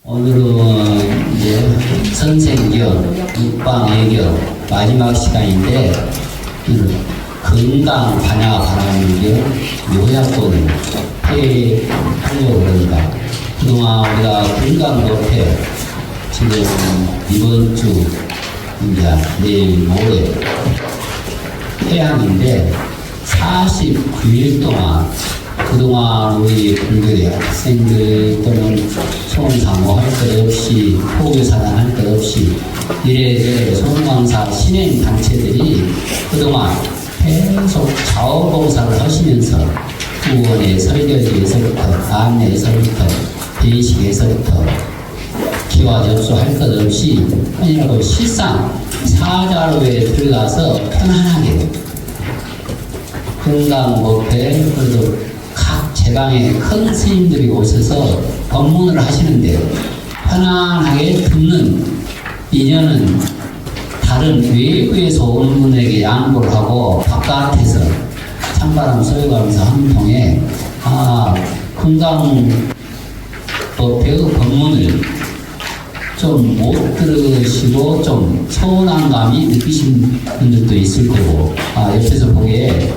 오늘은 이제 선생경, 육방외경 마지막 시간인데 건강 반야 바라는경 요약본을 하려고 합니다. 그동안 우리가 건강법회 지금 이번 주 이제 내일 모레 해양인데 49일 동안 그동안 우리 불교의 학생들 또는 소원사모 할 것 없이 포교사단 할 것 없이 이래저래 소원강사 신행 단체들이 그동안 계속 자원봉사를 하시면서 후원의 설교지에서부터 안내에서부터 배식에서부터 기와 접수할 것 없이 아니라고 실상 사자로에 들어가서 편안하게 건강법회 그래도 각 제방에 큰 스님들이 오셔서 법문을 하시는데 편안하게 듣는 인연은 다른 외부에서 온 분에게 양보를 하고 바깥에서 찬바람 쏘여가면서 한 통에 건강법회의 법문을 좀 못 들으시고 좀 서운한 감이 느끼신 분들도 있을 거고 옆에서 보기에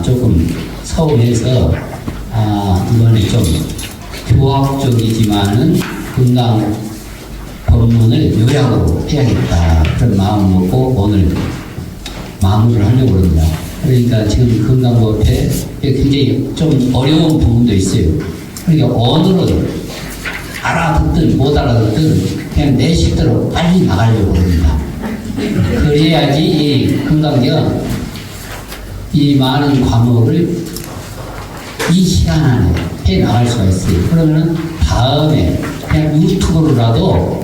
조금 서운해서 이번에 좀 교학적이지만은 건강 법문을 요약으로 해야겠다 그런 마음을 먹고 오늘 마무리를 하려고 합니다. 그러니까 지금 건강법에 굉장히 좀 어려운 부분도 있어요. 그러니까 오늘은 알아듣든 못 알아듣든 그냥 내 식대로 빨리 나가려고 합니다. 그래야지 이 건강경 이 많은 과목을 이 시간 안에 해 나갈 수가 있어요. 그러면은 다음에 그냥 유튜브로라도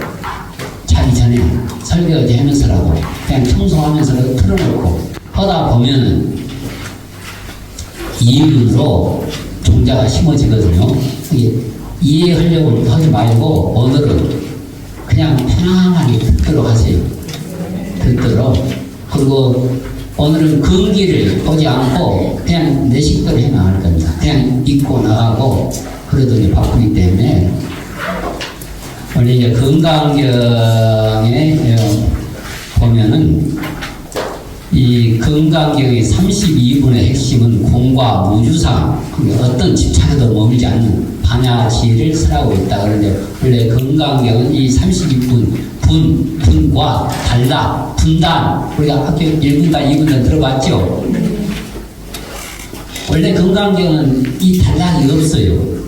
자기 전에 설교지 하면서라도 그냥 청소하면서라도 틀어놓고 하다 보면은 이윤으로 종자가 심어지거든요. 이해하려고 하지 말고 오늘은 그냥 편안하게 듣도록 하세요. 듣도록. 그리고 오늘은 근기를 보지 않고 그냥 내 식대로 해 나갈 겁니다. 그냥 입고 나가고 그래도 이제 바쁘기 때문에 원래 이제 건강경에 보면은 이 건강경의 32분의 핵심은 공과 무주상 어떤 집착에도 머물지 않는 반야지를 쓰라고 있다. 그런데 원래 건강경은 이 32분 분과 달라 분단 우리가 학교 1분단 2분단 들어봤죠? 원래 건강경은 이 단락이 없어요.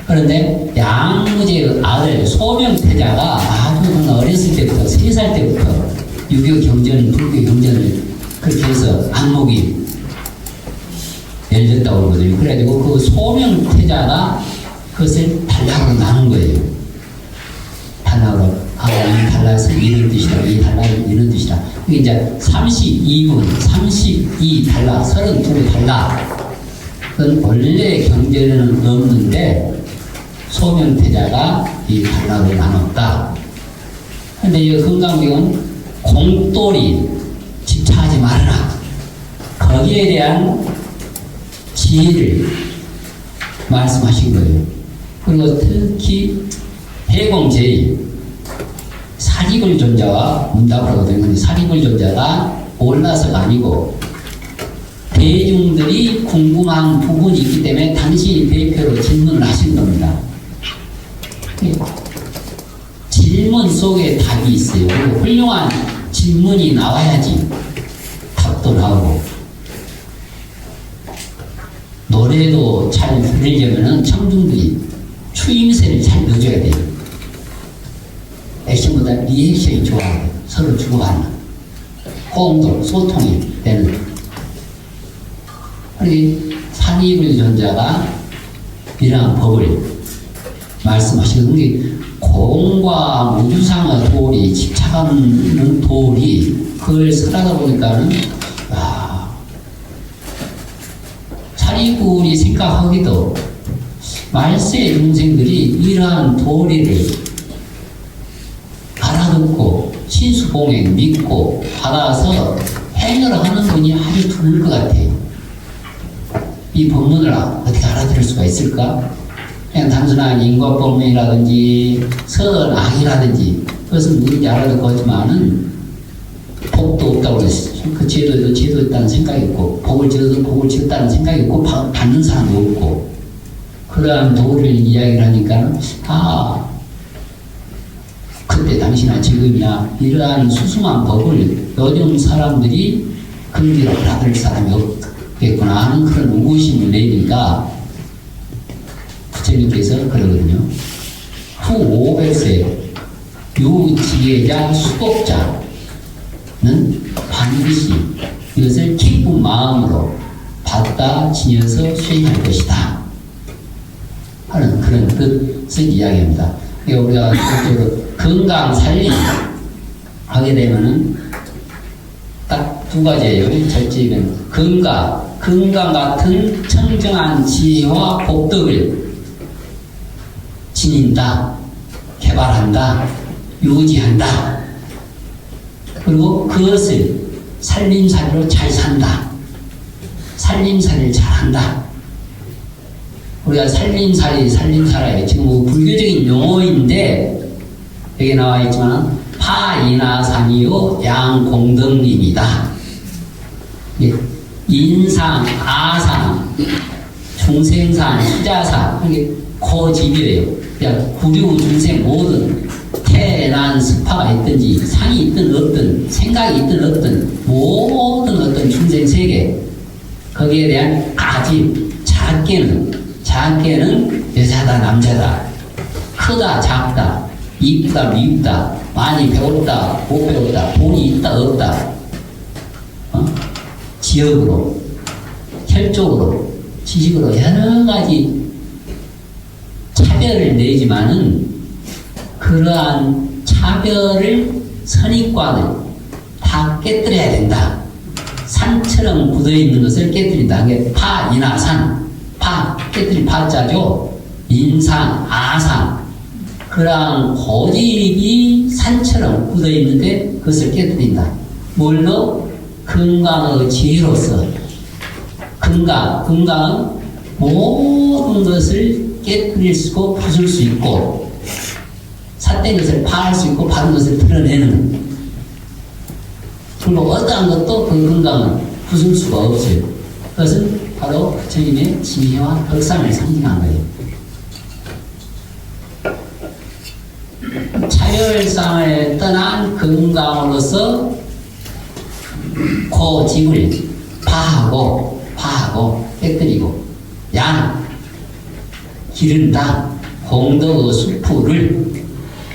그런데 양무제의 아들 소명태자가 아주 어렸을 때부터 3살 때부터 유교 경전, 불교 경전을 그렇게 해서 안목이 열렸다고 그러거든요. 그래가지고 그 소명태자가 그것을 단락으로 나눈 거예요. 단락으로. 이 단락은 이런 뜻이다. 이 단락은 이런 뜻이다. 그게 이제 32분, 32단락, 32단락. 그건 원래 경전에는 없는데 소명태자가 이 단락을 나눴다. 근데 이 건강경은 공돌이 집착하지 말아라. 거기에 대한 지혜를 말씀하신 거예요. 그리고 특히 해공제의 사리불 존자와 문답을 하거든요. 근데 사리불 존자가 올라서가 아니고 대중들이 궁금한 부분이 있기 때문에 당신이 대표로 질문을 하신 겁니다. 질문 속에 답이 있어요. 그리고 훌륭한 질문이 나와야지 답도 나오고 노래도 잘 부르려면 청중들이 추임새를 잘 넣어줘야 돼요. 액션보다 리액션이 좋아야 돼요. 서로 주고받는 호응도 소통이 되는. 우리 산이불 존자가 이러한 법을 말씀하시는 게 공과 무주상의 도리, 집착하는 도리, 그걸 설하다 보니까는, 사리불이 생각하기도 말세 중생들이 이러한 도리를 알아듣고 신수봉행 믿고 받아서 행을 하는 분이 아주 드물 것 같아요. 이 법문을 어떻게 알아들을 수가 있을까? 그냥 단순한 인과법문이라든지 선악이라든지 그것은 누군지 알아도 거지만은 복도 없다고 그랬어요. 그 제도에도 제도 있다는 생각이 있고 복을 지어도 복을 지었다는 생각이 있고 받는 사람도 없고 그러한 도를 이야기를 하니까 그때 당시나 지금이나 이러한 수승한 법을 요즘 사람들이 근기로 알아들 사람이 없겠구나 하는 그런 의구심을 내니까 부처님께서 그러거든요. 후 500세 유지혜자 수법자는 반드시 이것을 기쁜 마음으로 받다 지녀서 수행할 것이다 하는 그런 뜻을 이야기합니다. 우리가 건강 살림 하게 되면은 딱 두 가지예요. 절제는 건강 같은 청정한 지혜와 복덕을 지닌다, 개발한다, 유지한다. 그리고 그것을 살림살이로 잘 산다. 살림살이를 잘한다. 우리가 살림살이 지금 뭐 불교적인 용어인데 여기 나와 있지만 파이나산이요 양공덕림이다. 인상, 아상, 중생상, 수자상 이게 고집이에요. 그냥 구류 중생 모든 태난 스파가 있든지 상이 있든 없든 생각이 있든 없든 모든 어떤 중생 세계 거기에 대한 가집 작게는 여자다 남자다 크다 작다 이쁘다 미쁘다 많이 배웠다 못 배웠다 돈이 있다 없다 지역으로 혈족으로 지식으로 여러 가지 차별을 내지만은 그러한 차별을 선입관을 다 깨뜨려야 된다. 산처럼 굳어있는 것을 깨뜨린다. 그게 파이나 산, 깨뜨린 파자죠. 인상, 아상 그러한 고집이 산처럼 굳어있는데 그것을 깨뜨린다. 뭘로? 건강의 지혜로서 건강은 모든 것을 깨뜨릴 수 있고 부술 수 있고 삿된 것을 파할 수 있고 바른 것을 드러내는 그리고 어떠한 것도 그 건강은 부술 수가 없어요. 그것은 바로 부처님의 지혜와 덕상을 상징한 거예요. 차별상을 떠난 건강으로서 고집을 파하고 깨뜨리고 기른다. 공덕의 수풀을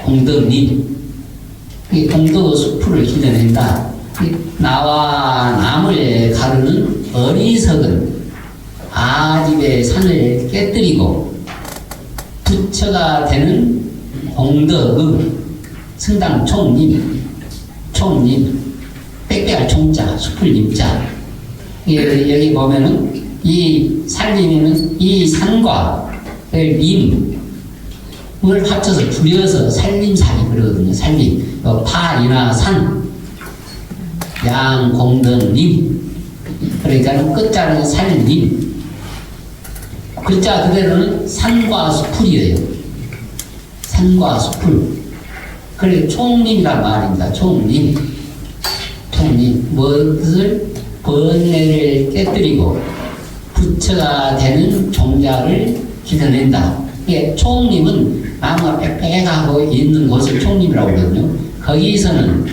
공덕림 이 공덕의 수풀을 기려낸다. 나와 남을 가르는 어리석은 아집의 산을 깨뜨리고 부처가 되는 공덕의 승당 총님 빽빽할 총자 수풀님자 여기 보면은 이 살림에는 이 산과 림을 합쳐서 줄여서 살림살이 그러거든요. 살림 파이나 산 양공덕림 그러니까 끝자는 살림 글자 그대로는 산과 수풀이에요. 산과 수풀 그래 총림이란 말입니다. 총림 무엇을 번뇌를 깨뜨리고 부처가 되는 종자를 기려낸다. 이게 총림은 나무가 빽빽하고 있는 곳을 총림이라고 하거든요. 거기서는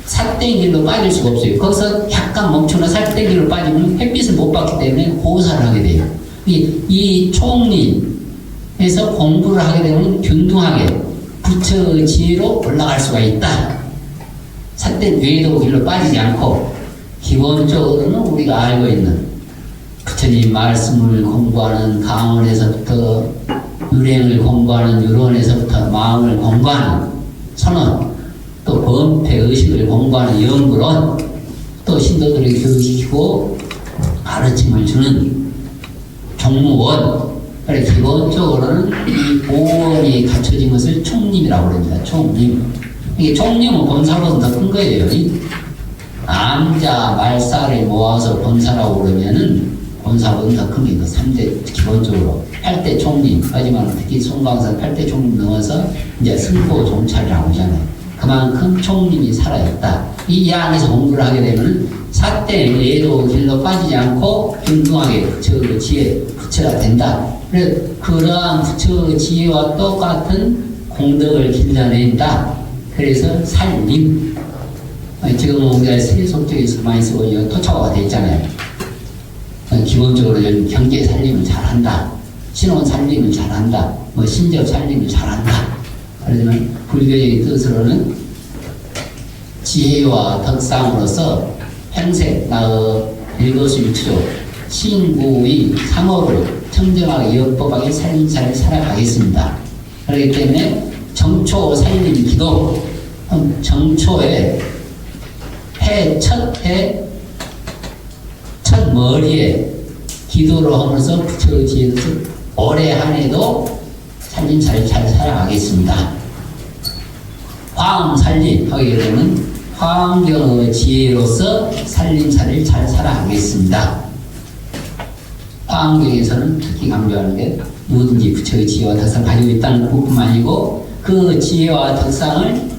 삿대길로 빠질 수가 없어요. 거기서 약간 멈추나 삿대길로 빠지면 햇빛을 못 받기 때문에 고사를 하게 돼요. 이 총림에서 공부를 하게 되면 균등하게 부처의 지혜로 올라갈 수가 있다. 삿대 외도 길로 빠지지 않고 기본적으로는 우리가 알고 있는 부처님 말씀을 공부하는 강원에서부터 유행을 공부하는 유론에서부터 마음을 공부하는 선언 또 범패 의식을 공부하는 연구론 또 신도들을 교육시키고 가르침을 주는 종무원 그래 기본적으로는 이 5원이 갖춰진 것을 총림이라고 합니다. 총림 이게 총림은 본사보다 더 큰 거예요. 남자 말살을 모아서 본사라고 그러면은 본사보다 더 큽니다. 3대 기본적으로 8대 총리, 하지만 특히 송광산 8대 총리 넘어서 이제 승보 종찰이라고 하잖아요. 그만큼 총리이 살아있다. 이 안에서 공부를 하게 되면 사대 예도 길로 빠지지 않고 균등하게 부처 지혜 부처가 된다. 그래서 그러한 부처 지혜와 똑같은 공덕을 길러낸다. 그래서 살림. 지금 우리가 세속적에서 많이 쓰고 이거 토착화가 되어 있잖아요. 기본적으로 경제 살림을 잘한다. 신혼 살림을 잘한다. 뭐 신접 살림을 잘한다. 그러지만 불교적인 뜻으로는 지혜와 덕상으로서 평생 나의 일거수일투족 신구의 상업을 청정하게 역법하게 살림살이를 살아가겠습니다. 그렇기 때문에 정초 살림 기도 정초에 첫 머리에 기도를 하면서 부처의 지혜로서 올해 한 해도 살림살이 잘 살아가겠습니다. 화엄살림 하게 되면 화엄경의 지혜로서 살림살이를 잘 살아가겠습니다. 화엄경에서는 특히 강조하는 게 누구든지 부처의 지혜와 덕상을 가지고 있다는 것뿐만 아니고 그 지혜와 덕상을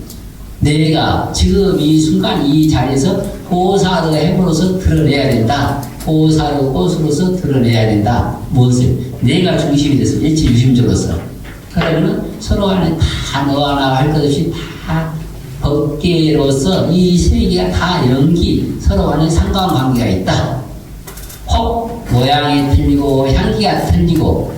내가 지금 이 순간 이 자리에서 보살의 해부로서 드러내야 된다. 보살의 꽃으로서 드러내야 된다. 무엇을? 내가 중심이 돼서 일치유심조로서. 그러면 서로 간에 다 너와 나 할 것 없이 다 법계로서 이 세계가 다 연기, 서로 간에 상관관계가 있다. 혹 모양이 틀리고 향기가 틀리고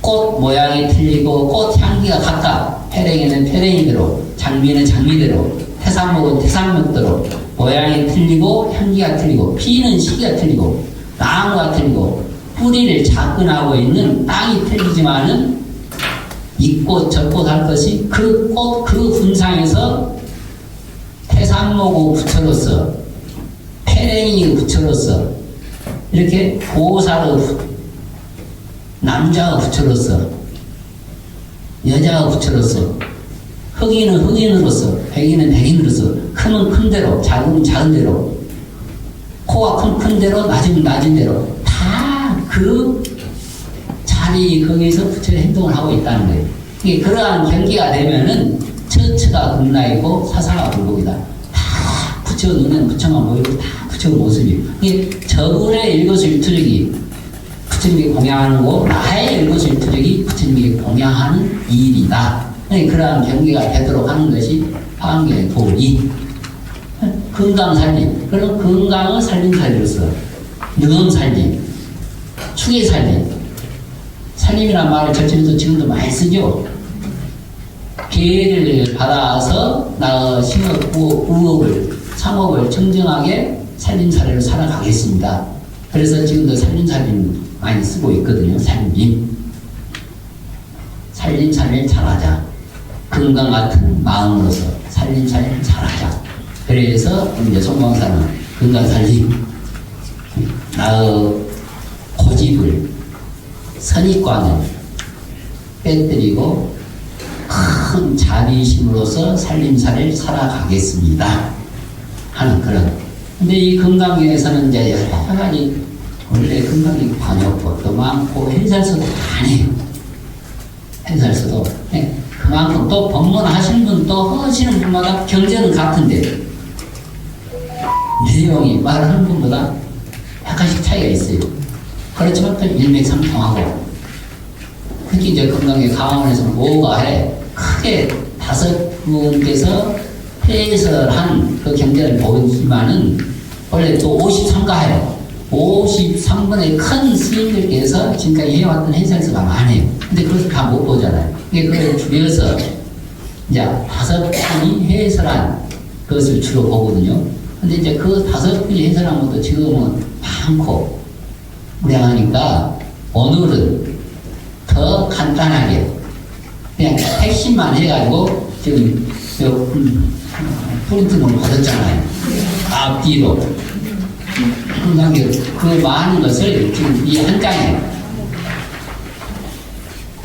꽃 모양이 틀리고 꽃 향기가 각각 패랭이는 패랭이대로 장미는 장미대로 태산목은 태산목대로 모양이 틀리고 향기가 틀리고 피는 시기가 틀리고 나무가 틀리고 뿌리를 작근하고 있는 땅이 틀리지만은 이 꽃 저 꽃 할 것이 그 꽃 그 분상에서 태산목의 부처로서 패랭이의 부처로서 이렇게 보살의 남자의 부처로서 여자의 부처로서 흑인은 흑인으로서 백인은 백인으로서 크면 큰 대로 작으면 작은 대로 코가 큰 대로 낮으면 낮은 대로 다 그 자리 거기에서 부처의 행동을 하고 있다는 거예요. 이게 그러한 경계가 되면은 처처가 극락이고 사사가 불복이다. 다 부처 눈에는 부처만 보이고 다 부처 모습이. 이게 저분의 일거수일투족이 부처님이 공양하는 거 나의 일거수일투족이 부처님이 공양하는 일이다. 그러한 경계가 되도록 하는 것이 화엄경의 도리. 건강살림. 그럼 건강을 살림살이로서 능엄살림, 추계살림. 살림이란 말을 절친에서 지금도 많이 쓰죠. 기회를 받아서 나의 신업, 우업을, 상업을 청정하게 살림살이로 살아가겠습니다. 그래서 지금도 살림살림 많이 쓰고 있거든요. 살림. 살림살이를 잘하자. 건강 같은 마음으로서 살림살이를 잘하자. 그래서 이제 송광사는 건강살림, 나의 고집을, 선입관을 빼뜨리고 큰 자비심으로서 살림살이를 살아가겠습니다. 하는 그런. 근데 이 건강경에서는 이제 여러 가지 원래 건강경 방역법도 많고 해설서도 많이 해요. 해설서도. 네. 그만큼 또 법문하시는 분 또 하시는 분마다 경제는 같은데 내용이 말하는 분보다 약간씩 차이가 있어요. 그렇지만 또 일맥상통하고 특히 이제 건강의 강원에서는 5가에 크게 5분께서 해설한 그 경제를 보이지만은 원래 또 53가에 53분의 큰 스님들께서 지금까지 해왔던 해설서가 많아요. 근데 그것을 다 못 보잖아요. 그걸 줄여서 이제 5분이 해설한 것을 주로 보거든요. 근데 이제 그 5분이 해설한 것도 지금은 많고 무량하니까 오늘은 더 간단하게 그냥 핵심만 해가지고 지금 프린트는 받았잖아요. 앞뒤로. 그 많은 것을 지금 이 한 장에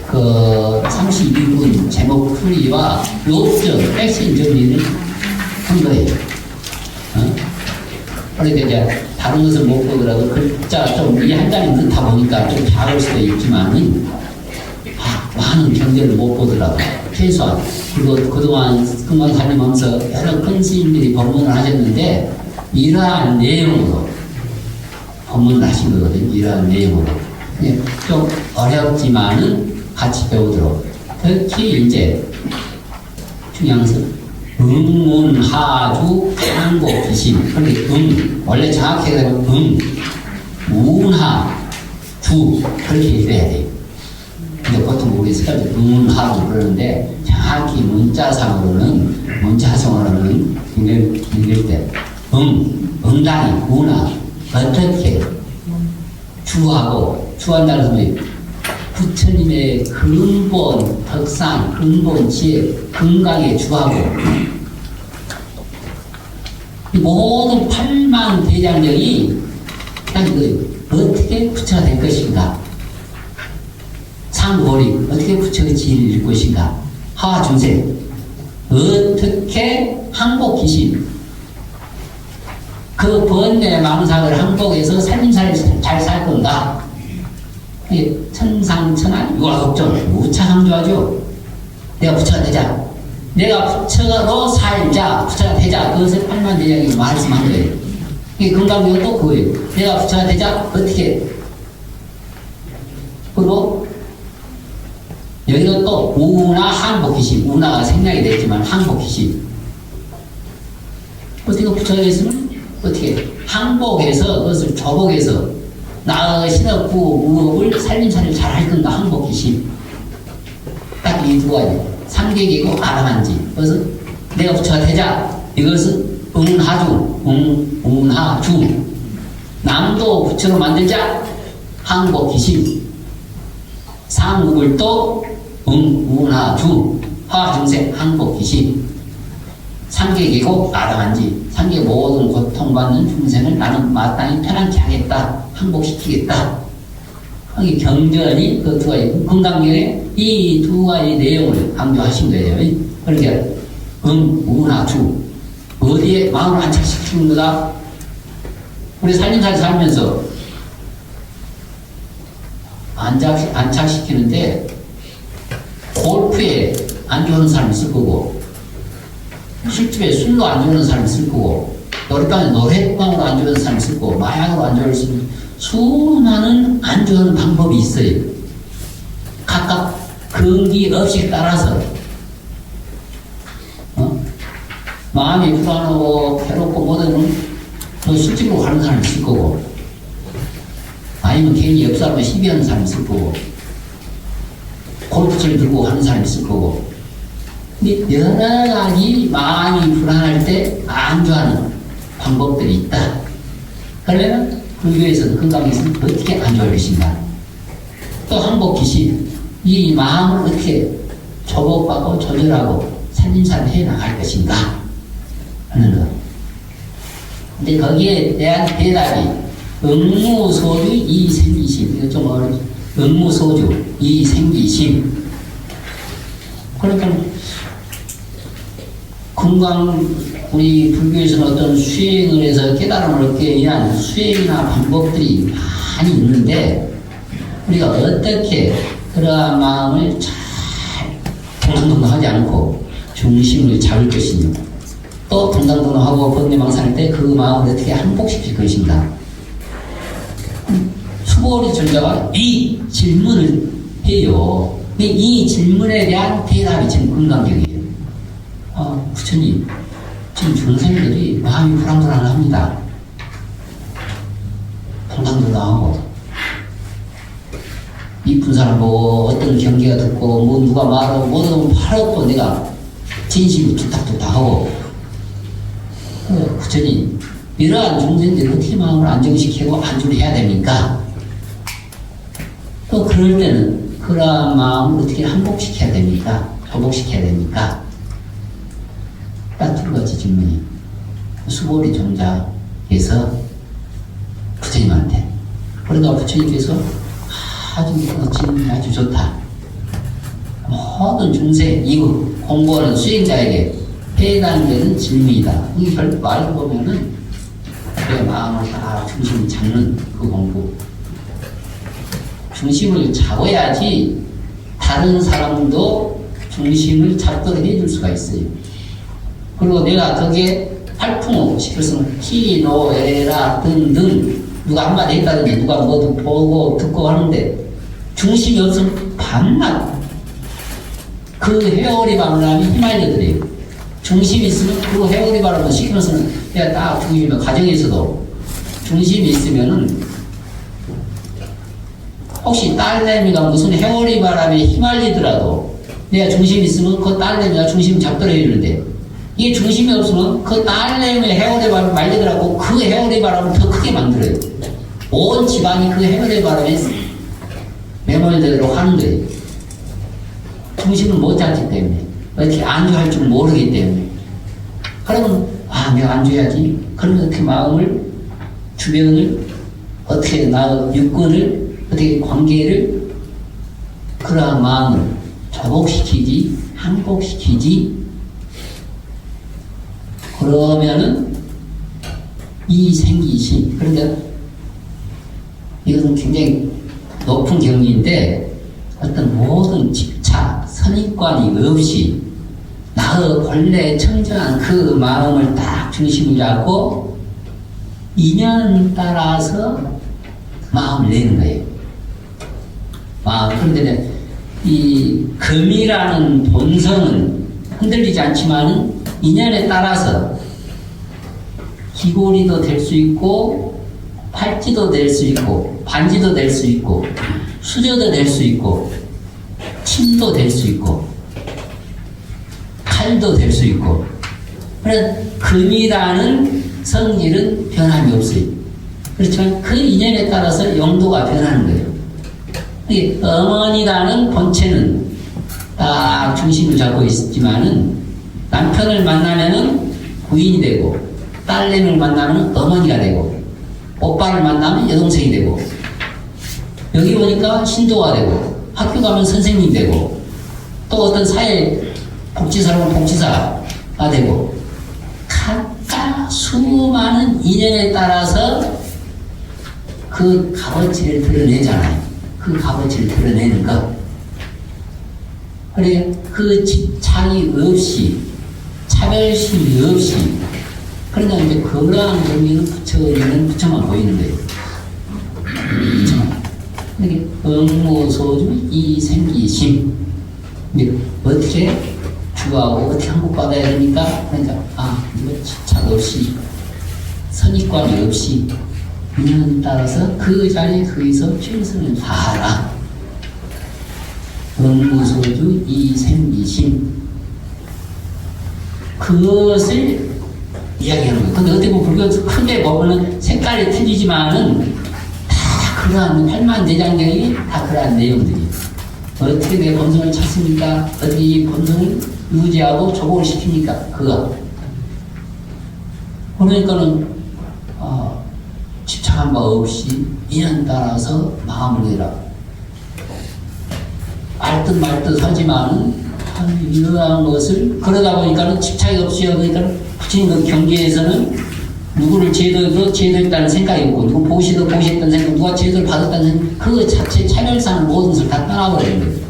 그 32분 제목 풀이와 요점, 핵심 정리를 한 거예요. 그러니까 이제 다른 것을 못 보더라도 글자 좀 이 한 장이 넣다 보니까 좀 작을 수도 있지만은 많은 경제를 못 보더라도 최소한 그리고 그동안 금강산림하면서 여러 큰 스님들이 법문을 하셨는데 이러한 내용으로 법문을 하신 거거든요. 이러한 내용으로 좀 어렵지만은 같이 배우도록 특히 이제 중요한 것은 응운하주 한복기심 그런데 원래 정확히 하면 운하주 그렇게 읽어야 돼요. 근데 보통 우리 스카드 응운하주 그러는데 정확히 문자성으로는 읽을 때 응단이 운하 어떻게 주하고 주한다는 소리 부처님의 근본 덕상 근본 지혜 건강에 주하고 이 모든 8만 대장경이 어떻게 부처가 될 것인가 상고리 어떻게 부처의 지혜를 이룰 것인가 하중세 어떻게 항복기심 그 번뇌 망상을 항복해서 살림살이 잘 살 건가 천상천하 유아걱정 무차항조하죠. 내가 부처가 되자 내가 부처로 살자 부처가 되자 그것을 8만 대장이 말씀한 거예요. 이게 건강교가 또 그거예요. 내가 부처가 되자 어떻게 그리고 여기도 또 우나 항복기심 우나가 생략이 됐지만 항복기심 어떻게 부처가 됐으면 어떻게 항복해서 그것을 조복해서 나의 신업구 무업을 살림살이를 잘 할 건가 항복기심 딱 이 두 가지 삼계기고 아람한지 그래서 내가 부처가 되자 이것은 응하주 응하주 남도 부처로 만들자 항복기심 상국을 또 응하주 화중생 항복기심 삼계기고 아람한지 삼계 모든 고통받는 중생을 나는 마땅히 편안케 하겠다 항복시키겠다. 이게 경전이 그 두 가지 건강경에 이 두 가지 내용을 강조하신 거예요. 그러니까 운하주 어디에 마음을 안착시키는 거다. 우리 살림살 살면서 안착시키는데 골프에 안 좋은 사람이 있을 거고 술집에 술로 안 좋은 사람이 있을 거고 노래방에 노래방으로 안 좋은 사람이 있을 거고 마약으로 안 좋은 사람이 수많은 안 좋은 방법이 있어요. 각각 근기 없이 따라서 마음이 불안하고 괴롭고 뭐든 또 술집으로 가는 사람이 있을 거고 아니면 괜히 옆 사람을 시비하는 사람이 있을 거고 골프채를 들고 가는 사람이 있을 거고 근데 여러 가지 마음이 불안할 때 안주하는 방법들이 있다. 그러면 불교에서는 건강에서는 어떻게 안주할 것인가 또 항복기심 이 마음을 어떻게 조복하고 조절하고 살림살이를 해나갈 것인가 하는 것. 근데 거기에 대한 대답이 응무소주 이생기심 이거 좀 어렵죠. 응무소주 이생기심 그러니까 건강 우리 불교에서는 어떤 수행을 해서 깨달음을 얻기 위한 수행이나 방법들이 많이 있는데 우리가 어떻게 그러한 마음을 잘 동당동당하지 않고 중심을 잡을 것이며 또 동당동당하고 번뇌망상할 때 그 마음을 어떻게 항복시킬 것인가 수보리尊자가 이 질문을 해요. 이 질문에 대한 대답이 지금 건강경이에요. 부처님 지금 중생들이 마음이 불안불안합니다. 동당동당하고 이쁜 사람 보고 어떤 경계가 듣고 뭐 누가 말하고 뭐든 바로 또 내가 진심이 툭탁툭탁하고 부처님 이러한 중생들이 어떻게 마음을 안정시키고 안주를 해야 됩니까? 또 그럴 때는 그러한 마음을 어떻게 항복시켜야 됩니까? 조복시켜야 됩니까? 딱 두 가지 질문이 수보리 존자께서 부처님한테 그러니까 부처님께서 아주 질문이 아주 좋다. 모든 중생 이후 공부하는 수행자에게 해당되는 질문이다. 이 말을 보면은 내 마음을 딱 중심을 잡는 그 공부. 중심을 잡아야지 다른 사람도 중심을 잡도록 해줄 수가 있어요. 그리고 내가 거기에 활풍 시켜서 희노애라 등등 누가 한마디 했다든지 누가 뭐 보고 듣고 하는데 중심이 없으면 밤낮 그 회오리 바람이 휘말려들어요. 중심이 있으면 그 회오리 바람을 시키면서는 내가 딱 중심이면 가정에서도 중심이 있으면은 혹시 딸내미가 무슨 회오리 바람에 휘말리더라도 내가 중심이 있으면 그 딸내미가 중심 잡도록 해주는데 이게 중심이 없으면 그 딸내미의 회오리 바람에 말리더라고 그 회오리 바람을 더 크게 만들어요. 온 집안이 그 회오리 바람에 매몰되도록 하는 거예요. 중심을 못 잡기 때문에 어떻게 안주할 줄 모르기 때문에 그러면 내가 안주해야지 그러면 어떻게 마음을 주변을 어떻게 육군을 어떻게 관계를 그러한 마음을 조복시키지 항복시키지 그러면은 이 생기심 그러니까 이것은 굉장히 높은 경리인데 어떤 모든 집착 선입관이 없이 나의 본래 청정한 그 마음을 딱 중심을 잡고 인연 따라서 마음을 내는 거예요. 그런데 이 금이라는 본성은 흔들리지 않지만은 인연에 따라서 귀고리도 될 수 있고 팔찌도 될 수 있고 반지도 될 수 있고 수저도 될 수 있고 침도 될 수 있고 칼도 될 수 있고 그래서 금이라는 성질은 변함이 없어요. 그렇지만 그 인연에 따라서 용도가 변하는 거예요. 어머니라는 본체는 딱 중심을 잡고 있지만은 남편을 만나면은 부인이 되고 딸내미를 만나면 어머니가 되고 오빠를 만나면 여동생이 되고 여기 오니까 신도가 되고 학교 가면 선생님 되고 또 어떤 사회 복지사라면 복지사가 되고 각각 수많은 인연에 따라서 그 값어치를 드러내잖아요. 그 값어치를 드러내는 것. 그래 그 집착이 없이 차별심이 없이 그러니까 이제 그러한 경기는 부처는 부처만 보이는 거예요. 부처만. 이게 응모소주 이생기심. 어떻게 주하고 어떻게 항복받아야 됩니까? 그러니까 이거 집착 없이 선입관이 없이 인연 따라서 그 자리에 거기서 최선을 다하라. 응무소주 이생기심 그것을 이야기하는 거예요. 근데 어떻게 보면 불교 크게 보면은 색깔이 틀리지만은 다 그러한 팔만대장경이 다 그러한 내용들이 어떻게 내 본성을 찾습니까? 어떻게 이 본성을 유지하고 조복을 시킵니까? 그거. 그러니까는 집착한 바 없이 인연 따라서 마음을 내라. 알듯 말듯 하지만은 이러한 것을 그러다 보니까는 집착이 없이 그러니까 부처님 그 경계에서는 누구를 제도했다는 생각이 없고 누구 보시했다는 생각, 누가 제도를 받았다는 생각 그 자체 차별상 모든 것을 다 떠나버리는 거예요.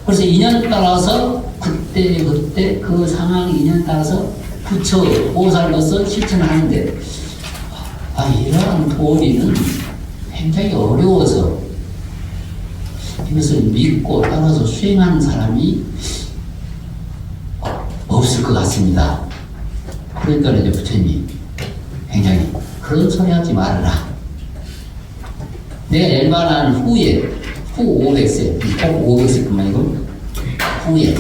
그래서 인연 따라서 그때 그 상황 인연 따라서 부처 보살로서 실천을 하는데 이러한 도리는 굉장히 어려워서 이것을 믿고 따라서 수행하는 사람이 없을 것 같습니다. 그러니까 이제 부처님이 굉장히 그런 소리 하지 말아라. 내가 열반한 후에 후 500세 꼭 500세뿐만 아니고 후에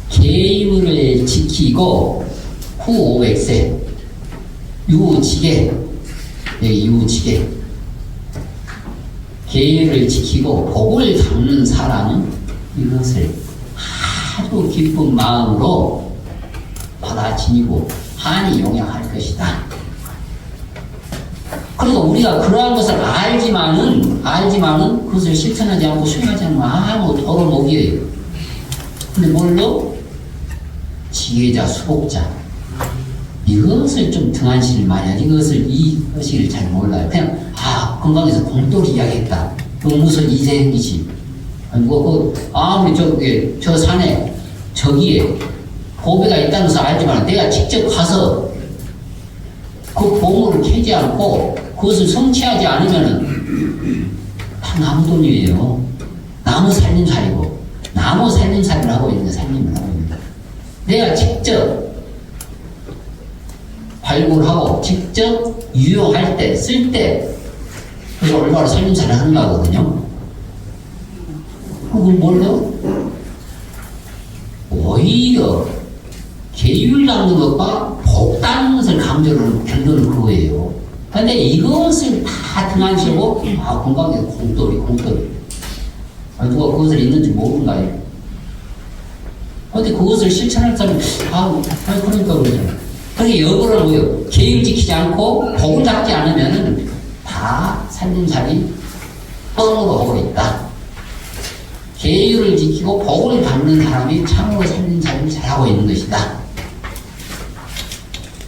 계율을 지키고 후 500세 유지계 유지계 계율을 지키고 복을 담는 사람은 이것을 아주 기쁜 마음으로 받아지니고 한이 용양할 것이다. 그러니까 우리가 그러한 것을 알지만은 그것을 실천하지 않고 수행하지 않으면 아무 도로 목이에요. 근데 뭘로? 지혜자, 수복자 이것을 좀 등한시를 많이 하지, 이것을 이 의식을 잘 몰라요. 그냥, 건강에서 공돌이 이야기했다. 무슨 이생이지. 아무리 저 산에, 저기에 보배가 있다는 것을 알지만 내가 직접 가서 그 보물을 캐지 않고 그것을 성취하지 않으면은 다 나무 돈이에요. 나무 살림살이고, 나무 살림살이를 하고 있는 살림을 하고 있는 거예요. 내가 직접 발굴하고 직접 유용할 때, 쓸 때, 그래서 얼마나 살림살이를 하는 거거든요. 그걸 몰라? 오히려 계율 닦는 것과 복 닦는 것을 강조하는 결론은 그거예요. 근데 이것을 다 등한시하고, 건강에 공돌이. 누가 그것을 있는지 모르는가요? 근데 그것을 실천할 사람은, 그러니까 그러잖아. 그러니까 역으로 뭐예요? 계율 지키지 않고 복을 닦지 않으면 다 살림살이 뻥으로 하고 있다. 계율을 지키고 복을 닦는 사람이 참으로 살림살이를 잘하고 있는 것이다.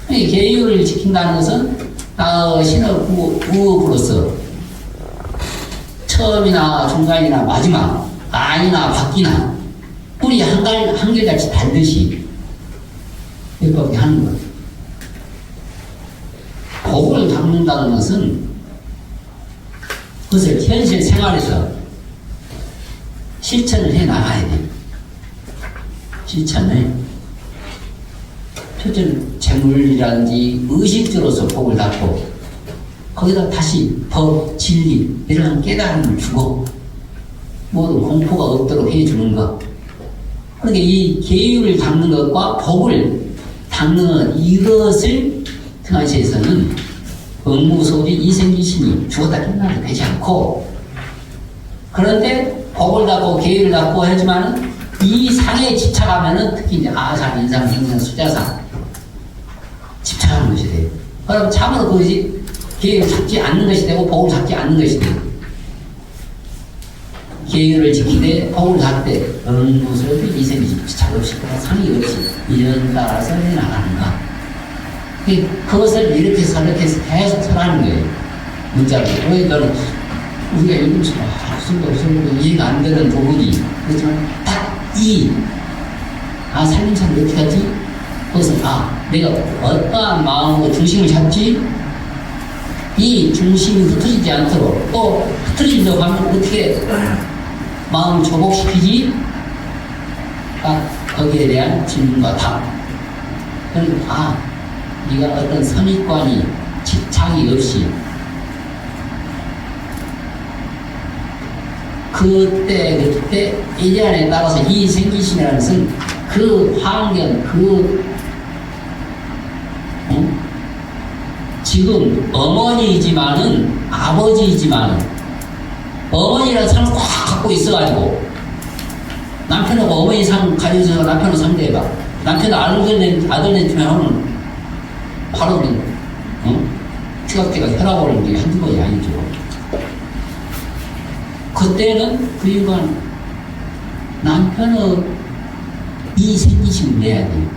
계율을 지킨다는 것은 신의 구업으로서 처음이나 중간이나 마지막, 안이나 밖이나 뿔이 한결같이 달듯이 이렇게 하는 것. 복을 닦는다는 것은 그것을 현실 생활에서 실천을 해 나가야 돼요. 실천을. 첫째는 재물이라든지 의식적으로서 복을 닦고, 거기다 다시 법, 진리, 이런 깨달음을 주고, 모든 공포가 없도록 해주는 것. 그러니까 이 계율을 닦는 것과 복을 닦는 이것을 등한시에서는 업무소리 이생기신이 죽었다 끝나도 되지 않고, 그런데 복을 닦고 계율을 닦고 하지만은 이 상에 집착하면은 특히 이제 아상, 인상, 생상, 수자상 집착하는 것이 돼요. 그럼 참으로 그것이 계율을 잡지 않는 것이 되고 복을 잡지 않는 것이 돼요. 계율을 지키되 복을 잡되 업무소리 이생기신 집착 없이 상이 없이 이런 따라서 해나가는가. 그것을 이렇게 저렇게 해서 계속 설하는 거예요. 문자로. 그러니까 우리가 읽으면서 무슨 이해가 안 되는 부분이 그렇지만 딱 살림살이 어떻게 하지? 그것은 내가 어떠한 마음으로 중심을 잡지? 이 중심이 흩어지지 않도록, 또 흩어지려고 하면 어떻게 마음을 조복시키지? 거기에 대한 질문과 답. 그러니까 네가 어떤 선입관이 집착이 없이 그때 일련에 따라서 이 생기심이라는 것은 그 환경, 지금 어머니이지만은 아버지이지만은 어머니라는 상을 꽉 갖고 있어가지고 남편하고 어머니 상 가지고 있어서 남편을 상대해봐. 남편 아들 중에 하면 바로 추각제가 혈압 오르는 게 한두 번이 아니죠. 그때는 그 인간 남편의 이 생기심을 내야 돼요.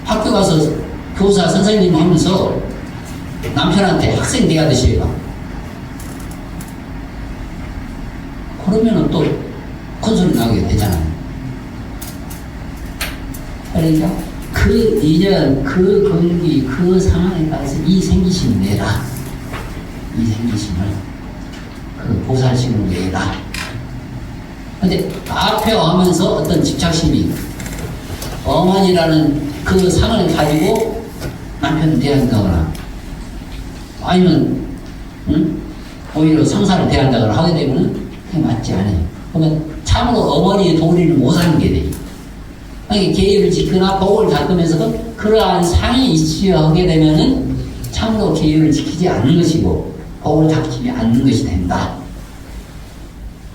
학교 가서 교사 선생님 하면서 남편한테 학생 대하듯이 해봐. 그러면은 또 큰소리 나게 되잖아요. 그러니까 그 인연, 그 건기, 그 상황에 따라서 이 생기심을 내라. 이 생기심을 그 보살심을 내라. 근데 앞에 하면서 어떤 집착심이 어머니라는 그 상을 가지고 남편을 대한다거나 아니면 오히려 상사를 대한다거나 하게 되면 그게 맞지 않아요. 그러면 참으로 어머니의 도리를 못 하는 게 돼요. 그러니까 계율을 지키거나 복을 닦으면서도 그러한 상이 있어하게 되면은 참으로 계율을 지키지 않는 것이고 복을 닦지 않는 것이 된다.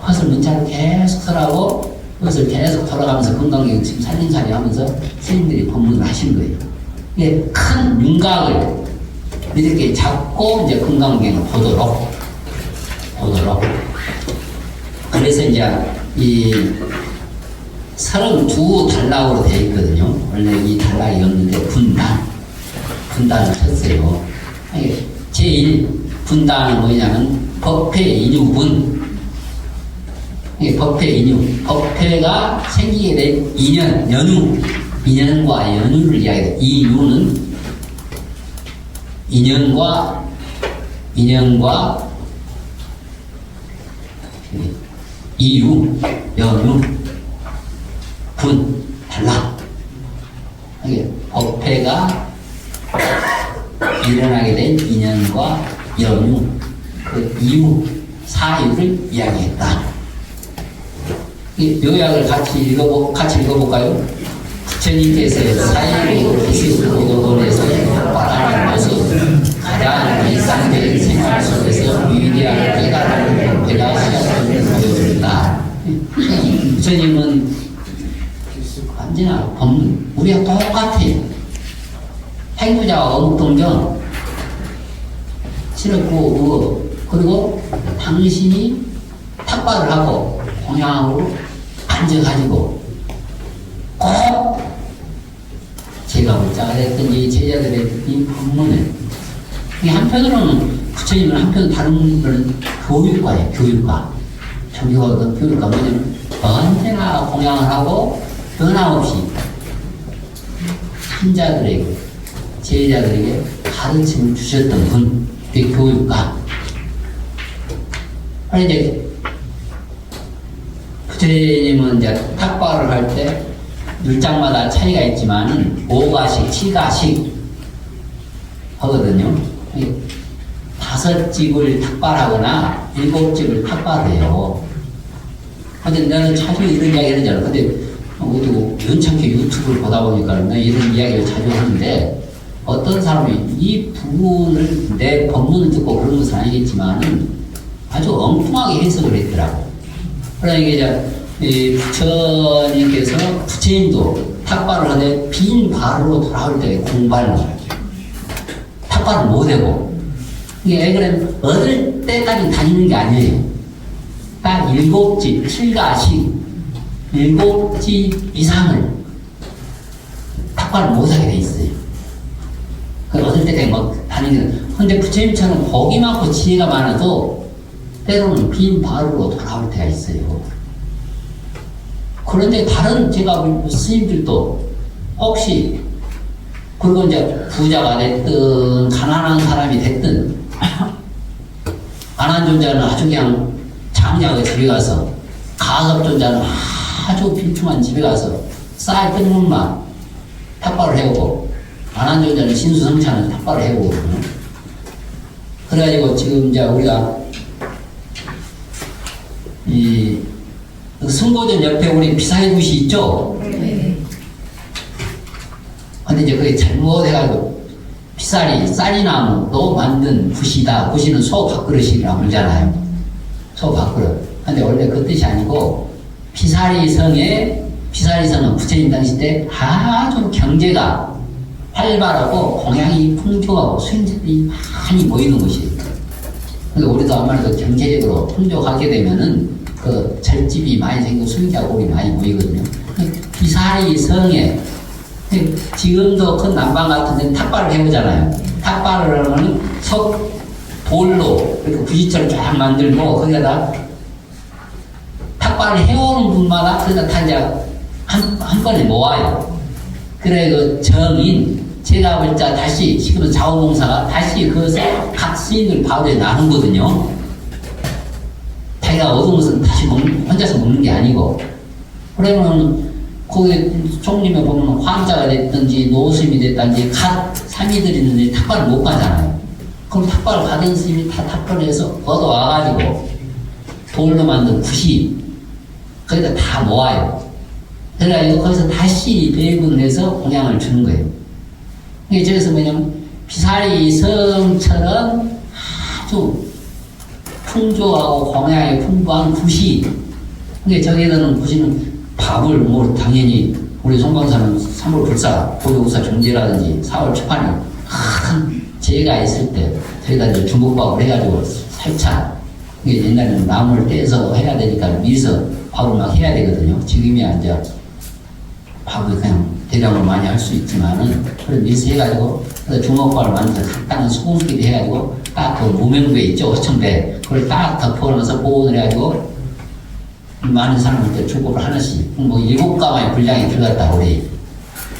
그것을 문자로 계속 설하고 그것을 계속 돌아가면서 건강에 지금 살림살이 하면서 스님들이 법문을 하신 거예요. 이게 큰 윤곽을 이렇게 잡고 이제 건강경을 보도록. 그래서 이제 이 32단락으로 되어 있거든요. 원래 이 단락이었는데 분단을 쳤어요. 제1분단은 뭐냐면 법회 인유분. 법회 인유. 법회가 생기게 된 인연, 연유. 인연과 연유를 이야기해요. 이 유는 인연과 이유, 연유, 분, 달라. 법회가 일어나게 된 인연과 연유, 그 이유, 사유를 이야기했다. 요약을 같이 읽어볼까요? 부처님께서 사유로 기술보도론에서 말하는 것은 가장 일상적인 생활 속에서 위대한 깨달음을 배가시작을 보여준다. 부처님은 언제나 법문, 우리가 똑같아요. 행부자와 어묵동정, 싫었고, 그리고 당신이 탁발을 하고 공양으로 앉아가지고 꼭 제가 문자가 됐든지 제자들이 됐든지 법문을 한편으로는 부처님은 한편 다른 분은 교육과예요. 교육과 교육과 뭐냐면 언제나 공양을 하고 변함없이 신자들에게 제자들에게 가르침을 주셨던 분, 그게 교육과. 그래서 이제 부처님은 이제 탁발을 할 때 율장마다 차이가 있지만은 5가씩, 7가씩 하거든요. 5집을 탁발하거나 7집을 탁발해요. 근데 나는 자주 이런 이야기 하잖아. 근데 모두 연창게 유튜브를 보다 보니까 나 이런 이야기를 자주 하는데 어떤 사람이 이 부분을 내 법문을 듣고 그런 것은 아니겠지만은 아주 엉뚱하게 해석을 했더라고. 그러니까 이제 부처님께서 부처님도 탁발을 하되 빈 발으로 돌아올 때 공발로 탁발을 못하고 이게 왜 그러면 얻을 때까지 다니는 게 아니에요. 딱 7집, 7가씩 7집 이상을 탁발을 못하게 돼 있어요. 그 얻을 때까지 막 다니는. 근데 부처님처럼 복이 많고 지혜가 많아도 때로는 빈 발으로 돌아올 때가 있어요. 그런데 다른 제가 스님들도 혹시 그리고 이제 부자가 됐든 가난한 사람이 됐든 가난존자는 아주 그냥 장자의 집에 가서 가섭존자는 아주 빈tum한 집에 가서 쌀 뜬물만 탁발을 해오고 가난존자는 신수성찬을 탁발을 해오거든요. 그래가지고 지금 이제 우리가 이 승고전 옆에 우리 비사이굿이 있죠? 네. 근데 이제 그게 잘못해가지고 쌀이나무로 만든 굿이다. 굿이는 소 밥그릇이라고 그러잖아요. 소 밥그릇. 근데 원래 그 뜻이 아니고 비사리성은 부처님 당시 때 아주 경제가 활발하고 공양이 풍족하고 수행자들이 많이 모이는 곳이에요. 그러니까 우리도 아무래도 경제적으로 풍족하게 되면은 그 절집이 많이 생기고 수행자골이 많이 모이거든요. 비사리성에 지금도 큰 남방 같은 데는 탁발을 해보잖아요. 탁발을 하면 돌로 이렇게 부시처럼 쫙 만들고 거기다가 탁발을 해오는 분마다 거기다 다 이제 한 번에 모아요. 그래 그 정인 제가 볼 자 다시 지금은 자원봉사가 다시 그것을 각 스님들 바울에 나누거든요. 자기가 얻은 것은 다시 혼자서 먹는 게 아니고. 그러면 거기 총림에 보면 환자가 됐든지 노스님이 됐든지 각 사미들이 있는데 탁발을 못 가잖아요. 그럼 탁발을 받은 스님이 다 탁발을 해서 얻어와가지고 돌로 만든 굿이 거기다 다 모아요. 그래가지고 거기서 다시 배분해서 공양을 주는 거예요. 이게 저기서 뭐냐면 비사리성처럼 아주 풍조하고 공양이 풍부한 굿이, 근데 저기에는 굿이는 밥을 뭐 당연히 우리 송광사는 3월 불사, 보조국사 종제라든지 4월 초판에 큰 재가 있을 때 저희가 이제 중국밥을 해가지고 살짝 이게 옛날에는 나무를 떼서 해야 되니까 미서 밥을 막 해야 되거든요. 지금이야 이제 밥을 그냥 대량으로 많이 할 수 있지만은, 그런 일을 해가지고, 주먹밥을 만들어서 간단한 소금기도 해가지고, 딱 그 무명배 있죠, 어청배. 그걸 딱 덮어놓으면서 보온을 해가지고, 많은 사람한테 주고를 하나씩, 뭐 7가마의 분량이 들어갔다, 우리.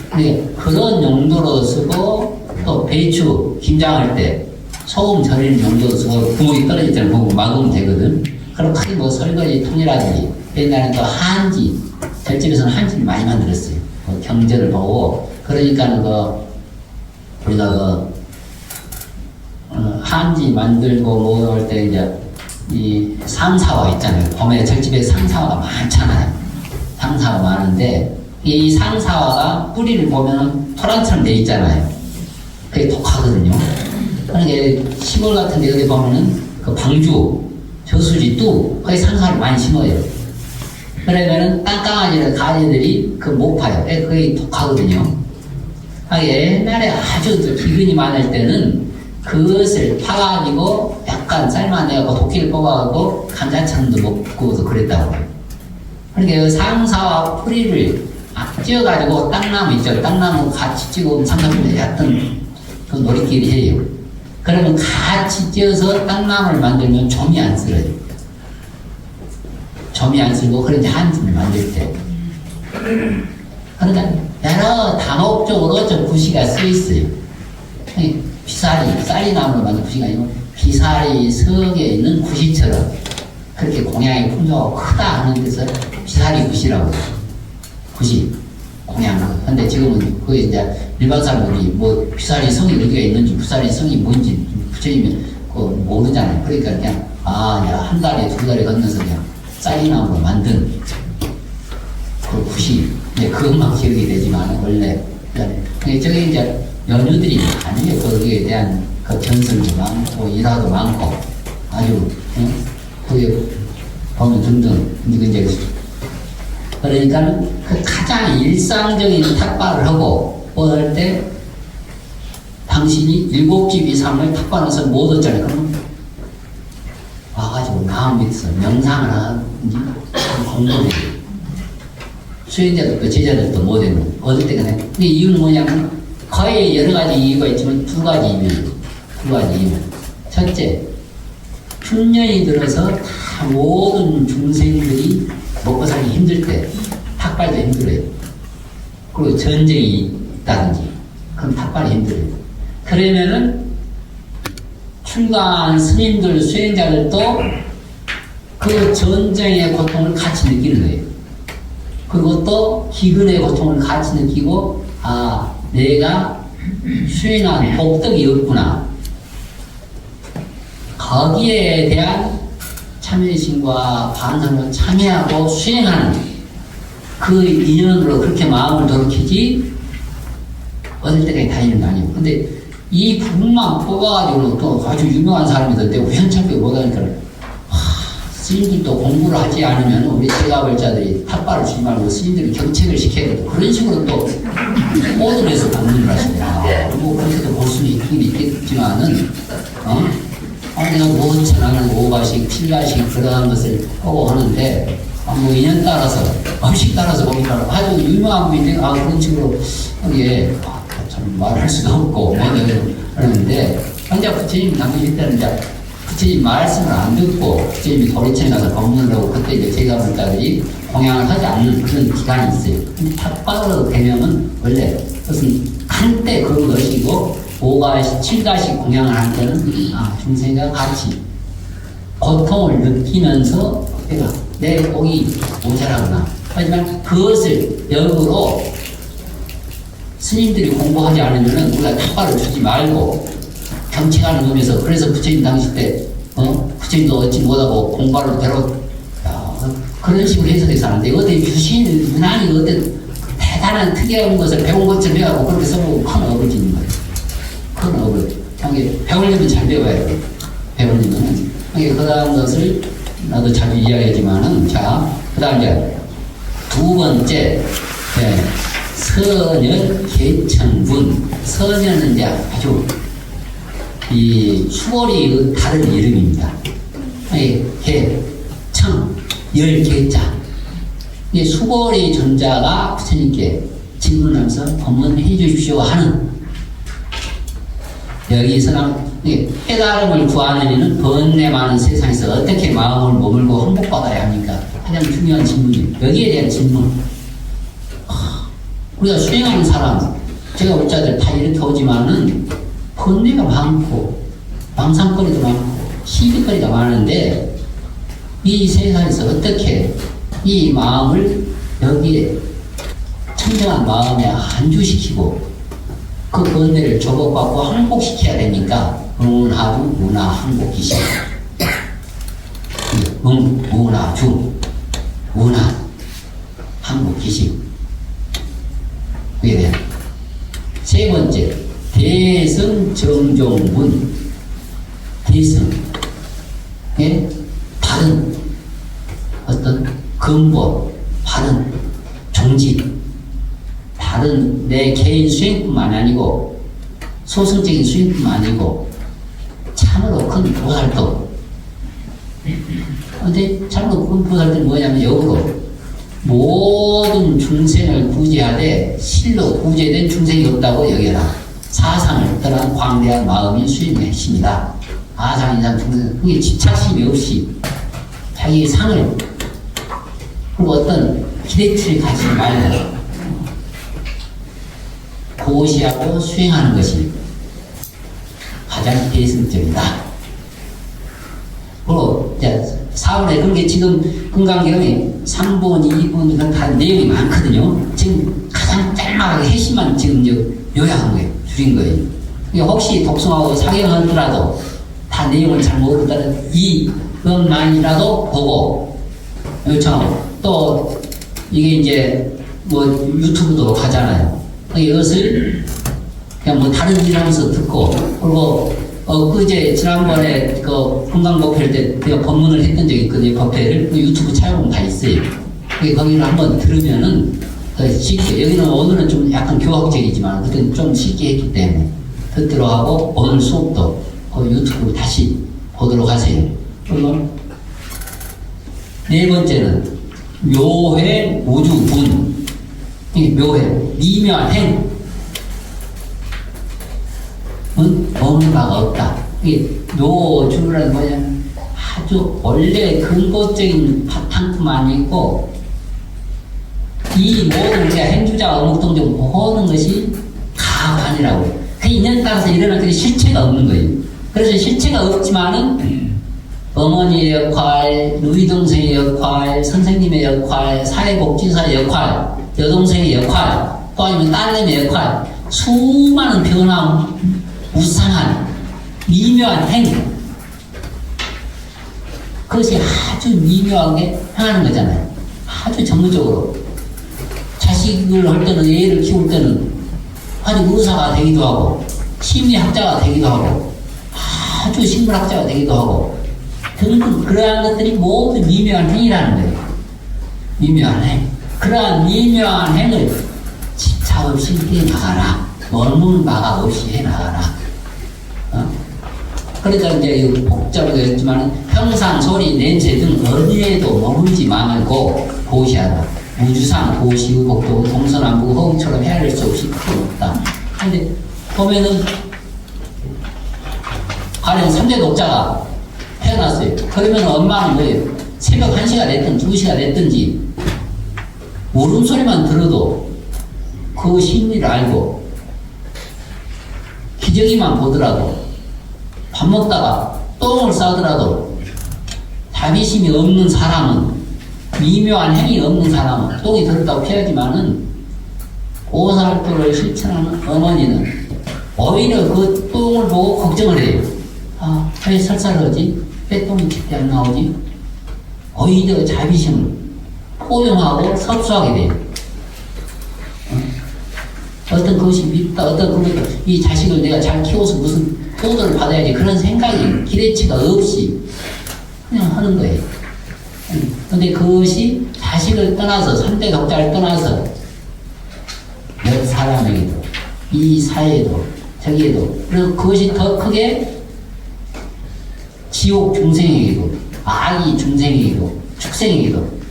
근데 그런 용도로 쓰고, 또 배추, 김장할 때, 소금 절이는 용도로 쓰고, 구멍이 떨어질 때는 보고 막으면 되거든. 그럼 크게 뭐 설거지 통이라든지, 옛날에는 또 한지, 절집에서는 한지를 많이 만들었어요. 그 경전을 보고, 그러니까는 우리가 한지 만들고 뭐 할 때 이제, 이 상사화 있잖아요. 봄에 절집에 상사화가 많잖아요. 상사화가 많은데, 이 상사화가 뿌리를 보면은 토란처럼 돼 있잖아요. 그게 독하거든요. 그러니까 시골 같은 데 여기 보면은 그 방주, 저수지, 뚝, 거기 상사화를 많이 심어요. 그러면은 땅강아지나 가지들이 그 못 파요. 그게 독하거든요. 옛날에 아주 기근이 많을 때는 그것을 파가지고 약간 삶아내고 도끼를 뽑아가지고 감자청도 먹고도 그랬다고 해요. 그러니까 상사와 뿌리를 찧어가지고 땅나무 있죠. 땅나무 같이 찍어 삼각분에 얕던 그 놀이끼리 해요. 그러면 같이 찧어서 땅나무를 만들면 점이 안 쓸어요. 점이 안 쓸고 그런 한지를 만들 때. 그러니까 여러 다목적으로 저 구시가 쓰여 있어요. 쌀이 나무로 만든 구시가 아니고 비사리 석에 있는 구시처럼 그렇게 공양의 풍조가 크다 하는 데서 비사리 구시라고 해요. 구시, 공양. 근데 지금은 그게 이제 일반 사람들이 뭐 비사리 성이 어디가 있는지 비사리 성이 뭔지 부처님이 모르잖아요. 그러니까 그냥 한 달에 두 달에 건너서 그냥 쌀이 나무로 만든 그 구시. 네, 그것만 기억이 되지만 원래 저기 이제 연유들이 아니에요. 거기에 대한 그 전설도 많고 일화도 많고 아주 거기에 보면 등등 이제 그러니까는 그 가장 일상적인 탁발을 하고 할 때 당신이 7집 이상을 탁발해서 못 얻잖아요. 그러면 와가지고 나무 밑에서 명상을 하는지 공부를 해요. 수행자들도 제자들도 못했는 얻을 때가 돼. 근데 이유는 뭐냐면 거의 여러 가지 이유가 있지만 두 가지 이유. 첫째, 흉년이 들어서 다 모든 중생들이 먹고 살기 힘들 때 탁발도 힘들어요. 그리고 전쟁이 있다든지 그럼 탁발이 힘들어요. 그러면은 출가한 스님들, 수행자들도 그 전쟁의 고통을 같이 느끼는 거예요. 그리고 또 기근의 고통을 같이 느끼고 내가 수행한 복덕이 없구나. 거기에 대한 참여심과 반성을 참여하고 수행하는 그 인연으로 그렇게 마음을 돌이키지 어릴 때까지 다니는 거 아니에요. 근데 이 부분만 뽑아가지고 또 아주 유명한 사람이던데 우연찮게 못하니까 스님들도 공부를 하지 않으면 우리 제가벌자들이 탑발을 주지 말고 스님들이 경책을 시켜야 되고 그런 식으로 또 꼬들해서 공부를 하시더라. 뭐 그렇게도 볼 수는 있긴 있겠지만은 내가 뭐 천하는 5가식, 7가식 그러한 것을 하고 하는데 뭐 인연 따라서 음식 따라서 보니까 아주 유명한 분인데 그런 식으로 이게 참 말할 수도 없고 그러는데 혼자 부처님 당시 때는 이제 부처님 말씀을 안 듣고 부처님이 도리천에 가서 법문을 하고 그때 이제 제가불자들이 공양을 하지 않는 그런 기간이 있어요. 근데 탁발로 되면은 원래 그것은 한때 그런 것이고 5가식, 7가식 공양을 할 때는 중생과 같이 고통을 느끼면서 내 복이 모자라구나. 하지만 그것을 역으로 스님들이 공부하지 않으면 우리가 탁발을 주지 말고 경책하는 의미에서 그래서 부처님 당시 때 부처님도 얻지 못하고 공부를 배로 그런 식으로 해석해서 하는데 어디 유신이 유난히 어떤 대단한 특이한 것을 배운 것처럼 해가지고 그렇게 써보고 큰 업을 짓는 거예요. 큰 업을. 배우려면 잘 배워야 돼. 배우려면. 그 다음 것을 나도 자주 이야기하지만은 그 다음 이제 두 번째 서년 개청분. 서년은 이제 아주 이 수월이 다른 이름입니다. 개, 청, 열 개자. 이게 수고리 존자가 부처님께 질문하면서 법문해 주십시오 하는, 여기서는 깨달음을 구하는 이는 번뇌 많은 세상에서 어떻게 마음을 머물고 행복받아야 합니까? 가장 중요한 질문이에요. 여기에 대한 질문. 우리가 수행하는 사람, 제가 올자들 다 이렇게 오지만은 번뇌가 많고 망상거리도 많고 시비거리가 많은데, 이 세상에서 어떻게 이 마음을 여기에 청정한 마음에 안주시키고 그 번뇌를 조복받고 항복시켜야 되니까 응하주 문화 항복기시, 문화주 문화 항복기시. 그게 돼요. 세 번째, 대승 정종문. 대승, 예? 바른 어떤 근본, 바른 정진, 다른 내 개인 수행뿐만 아니고 소승적인 수행뿐만 아니고 참으로 큰 보살도. 근데 참으로 큰 보살도는 뭐냐면 역으로 모든 중생을 구제하되 실로 구제된 중생이 없다고 여겨라. 사상을 떠난 광대한 마음이 수행의 핵심이다. 아상, 인상, 중생, 그게 집착심이 없이 자기 상을, 그리고 어떤 기대치를 가지지 말고 고시하고 수행하는 것이 가장 대승적이다. 그리고 이제 4번에 그런 게 지금 금강경에 3번, 2번 이런 다 내용이 많거든요. 지금 가장 짤막하게 핵심만 지금 요약한 거예요. 줄인 거예요. 혹시 독성하고 사경하더라도 다 내용을 잘 모르다는 이것만이라도 보고 요청하고, 또 이게 이제 뭐 유튜브도 가잖아요. 이것을 그냥 뭐 다른 일 하면서 듣고, 그리고 그제 지난번에 그 금강법회 때 내가 법문을 했던 적이 있거든요. 법회를 그 유튜브 찾아보면 다 있어요. 거기를 한번 들으면은 쉽게, 여기는 오늘은 좀 약간 교학적이지만 그때는 좀 쉽게 했기 때문에 듣도록 하고, 오늘 수업도 그 유튜브 다시 보도록 하세요. 그리고 네 번째는 묘회 우주분. 묘회, 미묘한 행은 없는 바가 없다. 이게 묘주라는 뭐냐면 아주 원래 근거적인 바탕뿐만 아니고 이 모든 우리가 행주자 어묵동정 모든 것이 가관이라고. 그 인연 따라서 일어날 때 실체가 없는 거예요. 그래서 실체가 없지만은 어머니의 역할, 누이 동생의 역할, 선생님의 역할, 사회복지사의 역할, 여동생의 역할, 또 아니면 딸내미의 역할, 수많은 변화 무상한 미묘한 행, 그것이 아주 미묘하게 행하는 거잖아요. 아주 전문적으로 자식을 할 때는, 애를 키울 때는 아주 의사가 되기도 하고 심리학자가 되기도 하고 아주 식물학자가 되기도 하고 등등, 그러한 것들이 모두 미묘한 행이라는 거예요. 미묘한 행. 그러한 미묘한 행을 집착 없이 해나가라. 머무는 바가 없이 해나가라. 그러니까 이제 복잡하게 했지만 형상, 소리, 냄새 등 어디에도 머물지 말고 고시하라. 우주상 고시의 복도 동서남북 허공처럼 헤아릴 수 없이 없다. 근데 보면은 가령 3대 독자가 태어났어요. 그러면 엄마는 뭐예요? 새벽 1시가 됐든 2시가 됐든지 울음소리만 들어도 그 심리를 알고, 기저귀만 보더라도, 밥 먹다가 똥을 싸더라도 자비심이 없는 사람은, 미묘한 행위 없는 사람은 똥이 들었다고 피하지만은 보살도를 실천하는 어머니는 오히려 그 똥을 보고 걱정을 해요. 아, 왜 설사하지? 왜 똥이 제때 안 나오지? 오히려 자비심을 포용하고 섭수하게 돼요. 어떤 것이 밉다, 어떤 이 자식을 내가 잘 키워서 무슨 효도를 받아야지, 그런 생각이 기대치가 없이 그냥 하는 거예요. 근데 그것이 자식을 떠나서, 3대 독자를 떠나서 몇 사람에게도, 이 사회에도, 저기에도, 그리고 그것이 더 크게 지옥 중생에게도, 악이 중생에게도, 축생에게도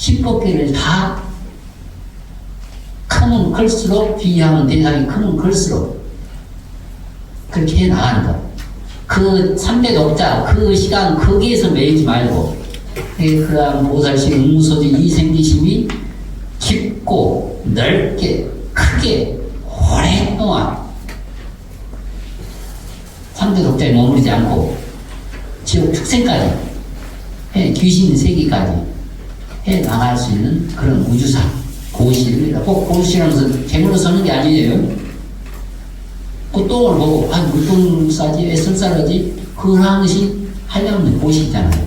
10법계를 다 크면 클수록 비하면 대상이 크면 클수록 그렇게 해 나가는 거. 그 3대 독자 그 시간 거기에서 매이지 말고 그러한 보살식 응무소지 이생기심이 깊고 넓게 크게 오랫동안 3대 독자에 머무르지 않고 지옥 축생까지 귀신 세계까지 해 나갈 수 있는 그런 우주사 고시입니다. 꼭 고시라면서 재물로 서는 게 아니에요. 그 똥을 보고 물똥 싸지 애써 싸지 그런 것이 하려면 고시잖아요.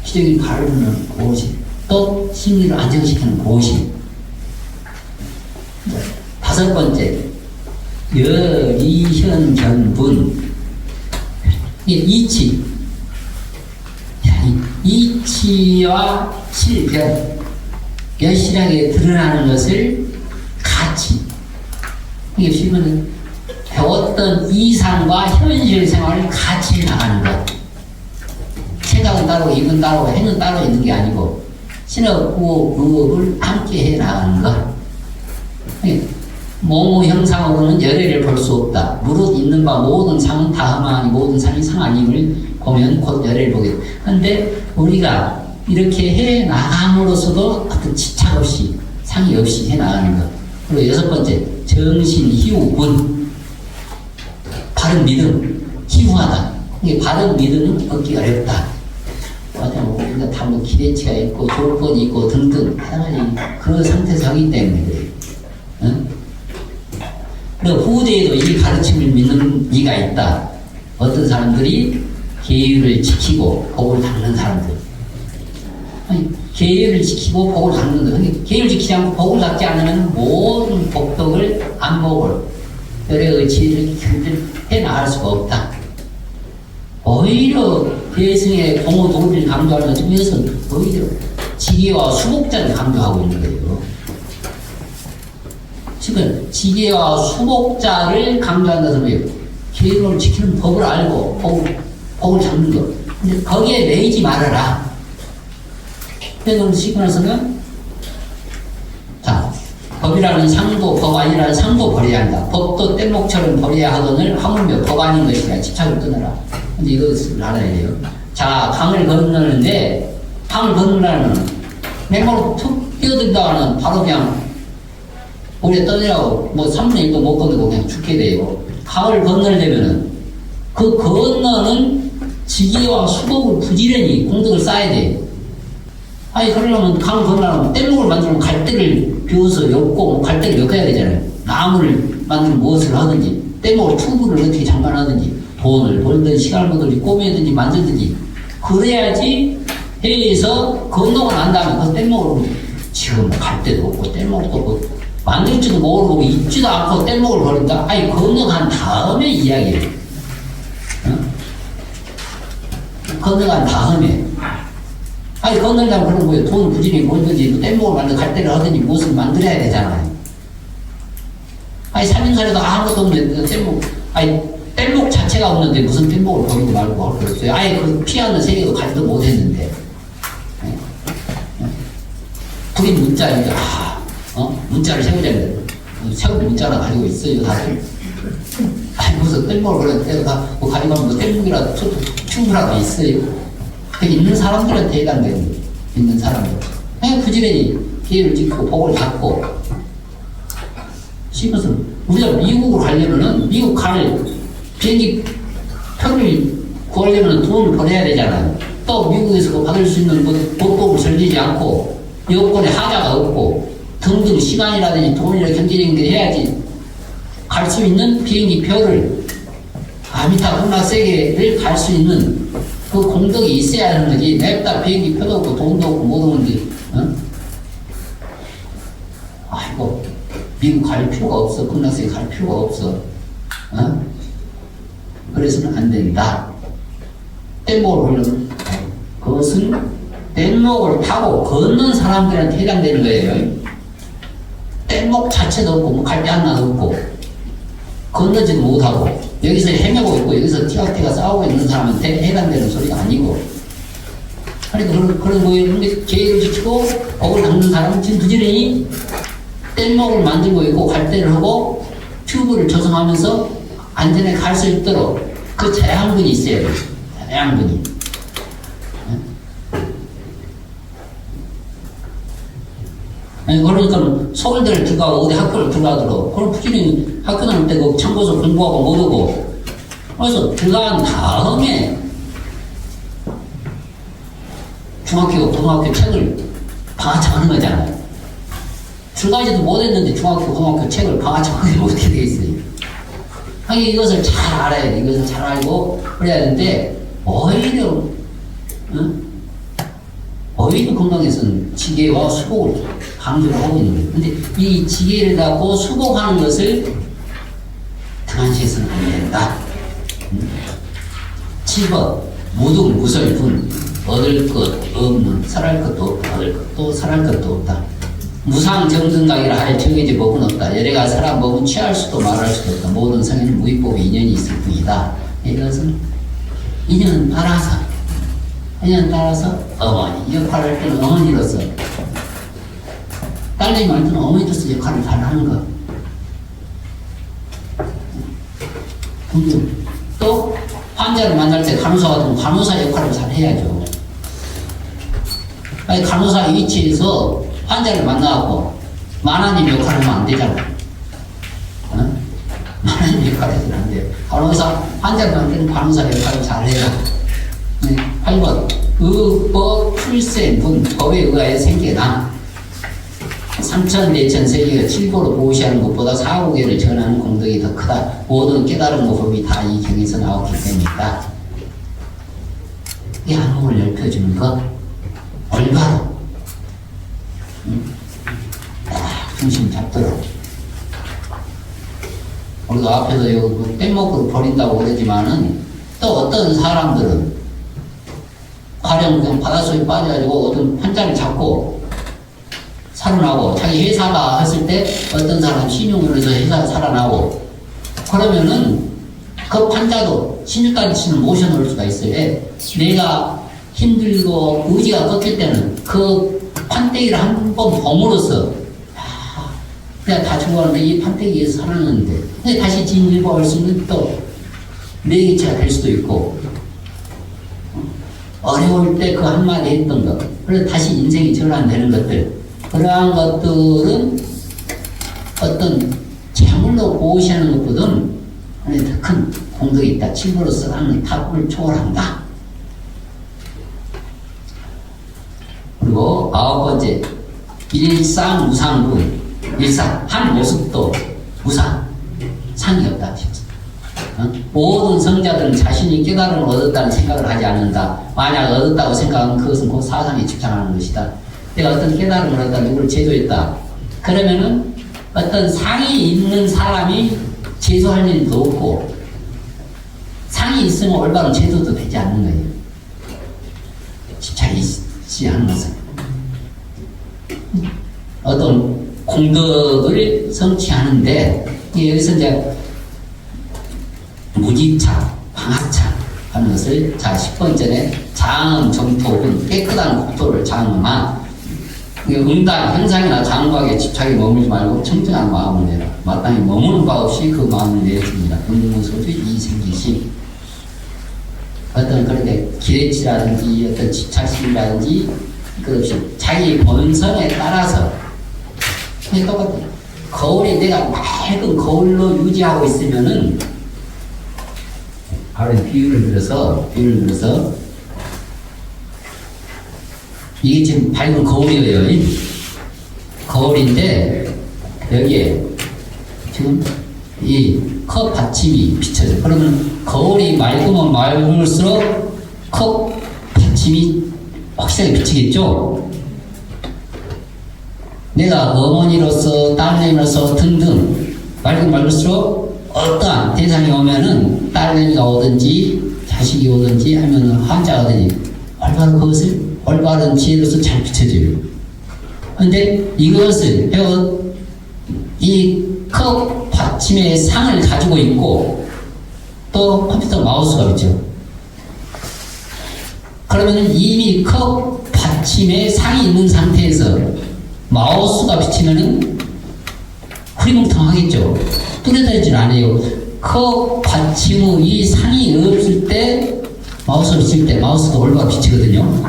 기적인 가르는 고시 또 심리를 안정시키는 고시. 다섯 번째 여리현견분 이치 이치와 실견 여실하게 드러나는 것을 같이 이게 쉬면은 배웠던 이상과 현실 생활을 같이 나가는 것. 생각은 따로 입은 따로 행은 따로 있는 게 아니고 신업 구업 무업을 함께 해 나가는 것. 모모 형상으로는 열애를 볼 수 없다. 무릇 있는 바 모든 상은 다하마니 모든 상이 상 아님을 보면 곧 열애를 보게 돼. 그런데 우리가 이렇게 해 나감으로써도 어떤 지착 없이 상이 없이 해 나가는 것. 그리고 여섯 번째 정신 희우군 바른 믿음 희우하다. 이게 바른 믿음은 얻기 어렵다. 맞아, 우리가 다 뭐 기대치가 있고 조건이 있고 등등 그런 상태에서 하기 때문에 그래요. 응? 그리고 후대에도 이 가르침을 믿는 이가 있다. 어떤 사람들이 계율을 지키고 복을 닦는 사람들. 아니, 계율을 지키고 복을 닦는 사람들. 계율 지키지 않고 복을 닦지 않으면 모든 복덕을 안복을 열의 의치를 해 나갈 수가 없다. 오히려 대승의 공호 도리를 강조하는 점에서는 오히려 지계와 수복자를 강조하고 있는 거예요. 지금 지계와 수복자를 강조한다는 거예요. 계율을 지키는 법을 알고 복을 잡는 것. 근데 거기에 매이지 말아라. 그래서 시권에서는 자 법이라는 상도 법 아니라는 상도 버려야 한다. 법도 뗏목처럼 버려야 하거늘 하물며 법 아닌 것이라 집착을 끊어라. 근데 이것을 알아야 돼요. 자 강을 건너는데 강을 건너려면 맨발로 툭 뛰어든다가는 바로 그냥 물에 떠내라고 뭐 3분의 1도 못 건너고 그냥 죽게 돼요. 강을 건너려면은 그 건너는 지기와 수복을 부지런히 공덕을 쌓아야 돼요. 아니 그러려면 강을 건너려면 뗏목을 만들면 갈대를 비워서 엮고 뭐 갈대를 엮어야 되잖아요. 나무를 만들면 무엇을 하든지 뗏목을 튜브를 어떻게 장만하든지 돈을 벌든지 시간을 벌든지 꼬매든지 만들든지 그래야지 해에서 건너고 난 다음에 그 뗏목을 지금 갈대도 없고 뗏목도 없고 만들지도 모르고 있지도 않고 뗏목을 버린다? 아니 건너간 다음에 이야기예요. 어? 건너간 다음에 아니 건너려면 그런 거예요. 돈을 부지런히 벌든지 뗏목을 만들 갈대를 하든지 무엇을 만들어야 되잖아요. 아니 살림살이도 아무것도 없는데 뗏목 아니 뗏목 자체가 없는데 무슨 뗏목을 버리고 말고 할 거 없어요. 아예 그 피하는 세계도 가지도 못했는데 불인 문자인데 문자를 세우자는데 세운 문자나 가지고 있어요 다들. 아니 무슨 뗏목을 그래 다 뭐 가져가면 뭐 뗏목이라도 튜브라도 있어요. 있는 사람들한테 해당되는 거예요. 있는 사람들 그냥 부지런히 기회를 짓고 복을 잡고 싶어서 우리가 미국으로 가려면은 미국 갈 비행기 표를 구하려면 돈을 벌어야 되잖아요. 또 미국에서 받을 수 있는 보복을 절지지 않고 여권에 하자가 없고 등등 시간이라든지 돈이나 경제적인 게 해야지 갈 수 있는 비행기 표를 아미타 홈라세계를 갈 수 있는 그 공덕이 있어야 하는 거지. 냅다 비행기 표도 없고 돈도 없고 못 오는데 아이고 미국 갈 필요가 없어. 홈라세계 갈 필요가 없어. 그래서는 안 된다. 뗏목을 하려면 그것은 뗏목을 타고 걷는 사람들한테 해당되는 거예요. 뗏목 자체도 없고 뭐 갈대 하나도 없고 건너지도 못하고 여기서 헤매고 있고 여기서 티격태격 싸우고 있는 사람한테 해당되는 소리가 아니고 그러니까 그런 거에 계획을 지키고 억을 닦는 사람은 지금 부지런히 뗏목을 만들고 있고 갈대를 하고 튜브를 조성하면서 안전에 갈 수 있도록 그 자양분이 있어야 돼요. 자양분이. 그러니까 서울대를 들어가고 어디 학교를 들어가도록 그럼 부지런히 학교 다닐 때 그 참고서 공부하고 못 오고 그래서 들어간 다음에 중학교, 고등학교 책을 방아착하는 거잖아요. 들어가지도 못했는데 중학교, 고등학교 책을 방아착하게 어떻게 되겠어요? 하긴 이것을 잘 알아야 돼. 이것을 잘 알고 그래야 되는데 오히려 오히려 건강에서는 지게와 수복을 강조를 하고 있는 거예요. 근데 이 지게를 갖고 수복하는 것을 등한시해서는 안 된다. 7번 무득 무설분 얻을 것 없는 살할 것도 없다. 얻을 것도 살할 것도 없다. 무상정등각이라 할 정해진 법은 없다. 여래가 사람 법은 취할 수도 말할 수도 없다. 모든 성에는 무위법의 인연이 있을 뿐이다. 이것은 인연은 따라서 어머니 역할을 할 때는 어머니로서 딸내미 할 때는 어머니로서 역할을 잘 하는 것. 또 환자를 만날 때 간호사 같은 간호사 역할을 잘 해야죠. 아니 간호사의 위치에서 환자를 만나갖고 만화님 역할을 하면 안 되잖아. 만화님 역할을 해서는 안 돼요. 간호사 환자를 만날 때는 간호사 역할을 잘 해라. 8번 의법 출생분 법에 의하여 생겨나 3천, 4천 세계가 칠보로 보시하는 것보다 사후계를 전하는 공덕이 더 크다. 모든 깨달은 법이 다 이 경에서 나왔기 때문이다. 이 안목을 넓혀주는 것 올바로 딱 중심 잡도록. 우리가 앞에서 요 뗏목으로 버린다고 그러지만은 또 어떤 사람들은 가령 그냥 바닷속에 빠져가지고 어떤 판자를 잡고 살아나고 자기 회사가 했을 때 어떤 사람 신용을 해서 회사가 살아나고 그러면은 그 판자도 신유단치는 모셔놓을 수가 있어요. 내가 힘들고 의지가 꺾일 때는 그 판때기를 한 번 범으로써 내가 다 죽어가는데 이 판때기에서 살아났는데 근데 다시 진일보할 수 있는 또 내 기체가 될 수도 있고 어려울 때 그 한마디 했던 것 그래서 다시 인생이 전환되는 것들 그러한 것들은 어떤 재물로 보시하는 것보다는 더 큰 공덕이 있다. 친구로서 하는 탑을 초월한다. 그리고 9번째 일상무상분 일상 한 모습도 무상 상이 없다. 모든 성자들은 자신이 깨달음을 얻었다는 생각을 하지 않는다. 만약 얻었다고 생각하면 그것은 곧 사상에 집착하는 것이다. 내가 어떤 깨달음을 얻었다, 누구를 제도했다. 그러면은 어떤 상이 있는 사람이 제도할 일도 없고 상이 있으면 올바른 제도도 되지 않는 거예요. 집착이 있지 않은 것은. 어떤 공덕을 성취하는데 여기서 이제 무집착, 방학착 하는 것을 자 10번째는 장음 정토은 깨끗한 국토를 장음한 응단, 현상이나 장각에 집착이 머물지 말고 청정한 마음을 내라. 마땅히 머무는 바 없이 그 마음을 내줍니다. 은무소주 이생기심. 어떤 그렇게 기대치라든지 어떤 집착심이라든지 그것이 자기 본성에 따라서 똑같아요. 거울이 내가 맑은 거울로 유지하고 있으면은 바로 비유를 들어서 이게 지금 밝은 거울이에요. 거울인데 여기에 지금 이 컵 받침이 비쳐져. 그러면 거울이 맑으면 맑을수록 컵 받침이 확실하게 비치겠죠. 내가 어머니로서 딸내미로서 등등 맑을수록 어떠한 대상이 오면은 딸내미가 오든지 자식이 오든지 하면은 환자가 오든지 올바른 그것을 올바른 지혜로서 잘 비춰줘요. 근데 이것을 이 컵 받침의 상을 가지고 있고 또 컴퓨터 마우스가 있죠. 그러면 이미 컵 받침에 상이 있는 상태에서 마우스가 비치면은 흐리멍텅하겠죠. 뚜렷하질 않아요. 컵 받침 이 상이 없을 때 마우스를 비칠 때 마우스도 올바로 비치거든요.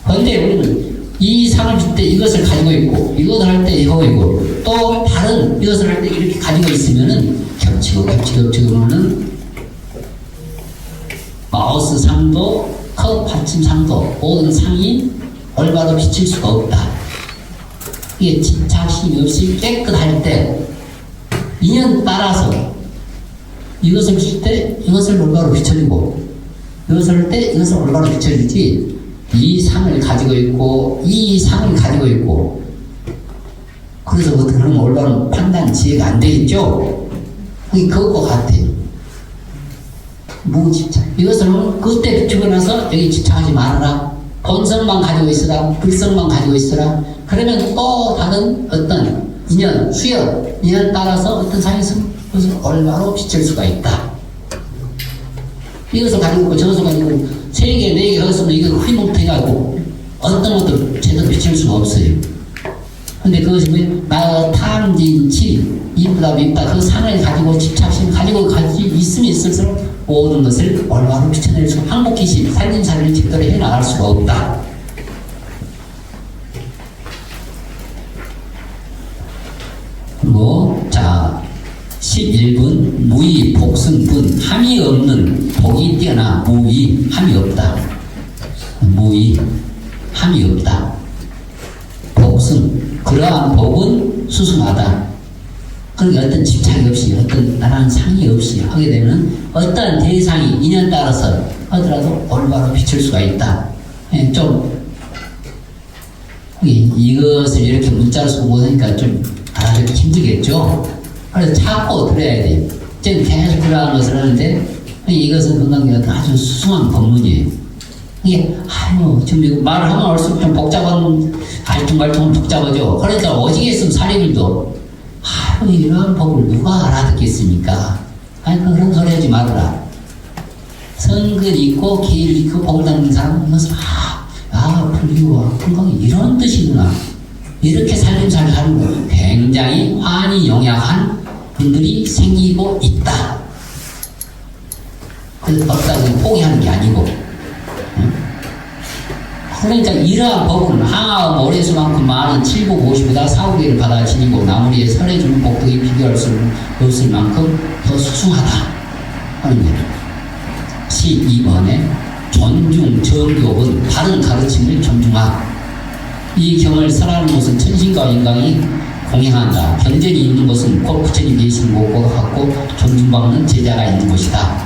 그런데 우리는 이 상을 빌 때 이것을 가지고 있고 이것을 할 때 이거 있고 또 다른 이것을 할 때 이렇게 가지고 있으면은 겹치고 그러면은 마우스 상도 컵 받침 상도 모든 상이 올바로 비칠 수가 없다. 이게 집착심이 없이 깨끗할 때 인연 따라서 이것을 비칠 때 이것을 올바로 비춰주고 이것을 할 때 이것을 올바로 비춰주지 이 상을 가지고 있고 이 상을 가지고 있고 그래서 그런 올바른 판단 지혜가 안 되겠죠. 그게 그것과 같아요. 무집착. 이것을 그때 비추고 나서 여기 집착하지 말아라. 본성만 가지고 있으라. 불성만 가지고 있으라. 그러면 또 다른 어떤 인연, 수연, 인연 따라서 어떤 상이 있으면 그것을 올바로 비칠 수가 있다. 이것을 가지고 있고 저것을 가지고 있고 3개, 4개 했으면 이거 흐리멍텅해가지고 어떤 것도 제대로 비칠 수가 없어요. 근데 그것이 나 탐진치 이쁘다 밉다 그 상을 가지고 집착심 가지고 있으면 있을수록 모든 것을 올바로 비춰낼 수 항복기심 살림살이를 제대로 해나갈 수가 없다. 그리고 자 11분 무의 복승분 함이 없는 복이 뛰어나 무의 함이 없다. 무의 함이 없다. 복승 그러한 복은 수승하다. 그러니까 어떤 집착이 없이 어떤 나라는 상이 없이 하게 되면 어떤 대상이 인연 따라서 하더라도 올바로 비칠 수가 있다. 좀 이것을 이렇게 문자로 쓰고 못하니까 좀 알아듣기 힘들겠죠. 그래서 자꾸 들어야 돼요. 지금 계속 들어가는 것을 하는데 이것은 건강에 아주 수승한 법문이에요. 이게 지금 이거 말을 하면 할수록 좀 복잡한 알퉁말퉁은 복잡하죠. 그러니까 오직에 있으면 사례들도 이런 법을 누가 알아듣겠습니까? 그런 소리 하지 말아라. 성근 있고 길 있고 복을 닦는 사람은 이것을 불교와 건강이 이런 뜻이구나. 이렇게 살림살이 하는 거 굉장히 환히 영약한 분들이 생기고 있다. 그래서 없다고 포기하는 게 아니고. 그러니까 이러한 법은 항아와 모래수만큼 많은 750보다 4,5개를 받아 지니고 나무리에 설해주는 복덕이 비교할 수 없을 만큼 더 수승하다 하는 거예요. 12번에 존중 정교은 다른 가르침을 존중하. 이 경을 설하는 것은 천신과 인간이 공행한다. 견전이 있는 것은 곧 부처님 계신 곳과 같고 존중받는 제자가 있는 것이다.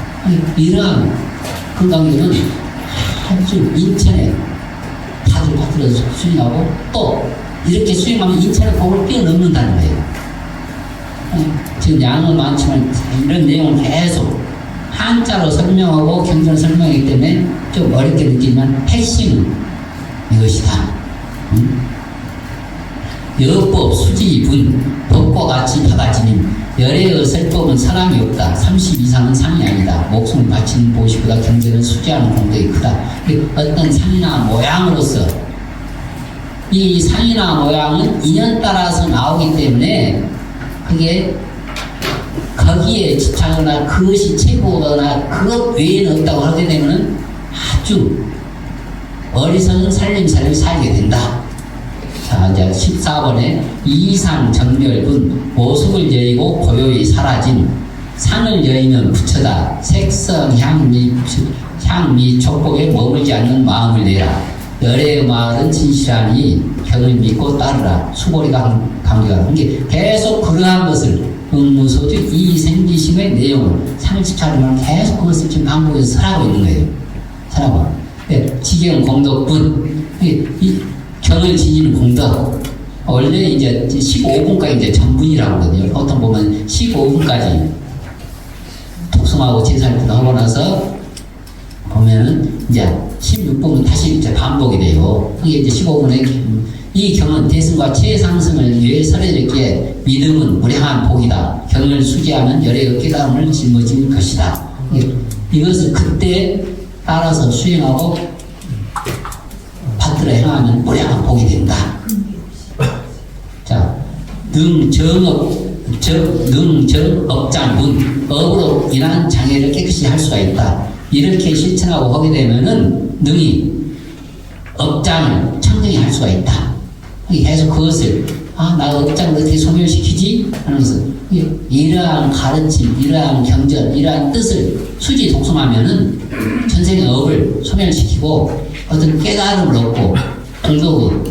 이러한 건강교는 아주 인천에 다들 받들어서 수행하고 또 이렇게 수행하면 인천의 법을 뛰어넘는다는 거예요. 지금 양은 많지만 이런 내용을 계속 한자로 설명하고 경전을 설명하기 때문에 좀 어렵게 느끼지만 핵심은 이것이다. 여법 수지분 법과 같이 바가지님 열애의 설법은 사람이 없다. 30 이상은 상이 아니다. 목숨을 바치는 보시보다 경전을 수지하는 공덕이 크다. 어떤 상이나 모양으로서 이 상이나 모양은 인연 따라서 나오기 때문에 그게 거기에 집착하거나 그것이 최고거나 그것 외에는 없다고 하게 되면 아주 어리석은 살림살이를 살게 된다. 자, 이제 14번에 이상 정멸분 모습을 여의고 고요히 사라진 상을 여의면 부처다. 색성 향미 촉복에 머물지 않는 마음을 내라. 열애의 말은 진실하니 경을 믿고 따르라. 수고리가 감기가 이게 계속 그러한 것을 응무소주 이 생기심의 내용을 상을 집착하면 계속 그것을 지금 반복해서 설하고 있는 거예요. 설하고. 지경 공덕분 이 경을 지니는 공덕. 원래 이제 15분까지 이제 전분이라고 하거든요. 보통 보면 15분까지 독성하고 제살도 하고 나서 보면은 이제 16분은 다시 이제 반복이 돼요. 그게 이제 15분에 이 경은 대승과 최상승을 위해 설해졌기에 믿음은 무량한 복이다. 경을 수지하면 열애의 깨달음을 짊어질 것이다. 이것을 그때 따라서 수행하고 받들어 행하면 무량한 복이 된다. 자, 능정업장문, 업으로 인한 장애를 깨끗이 할 수가 있다. 이렇게 실천하고 하게 되면은 능히 업장을 청정히 할 수가 있다. 계속 그것을 나 업장을 어떻게 소멸시키지? 하면서 이러한 가르침, 이러한 경전, 이러한 뜻을 수지 독송하면은 전생의 업을 소멸시키고 어떤 깨달음을 얻고 공덕을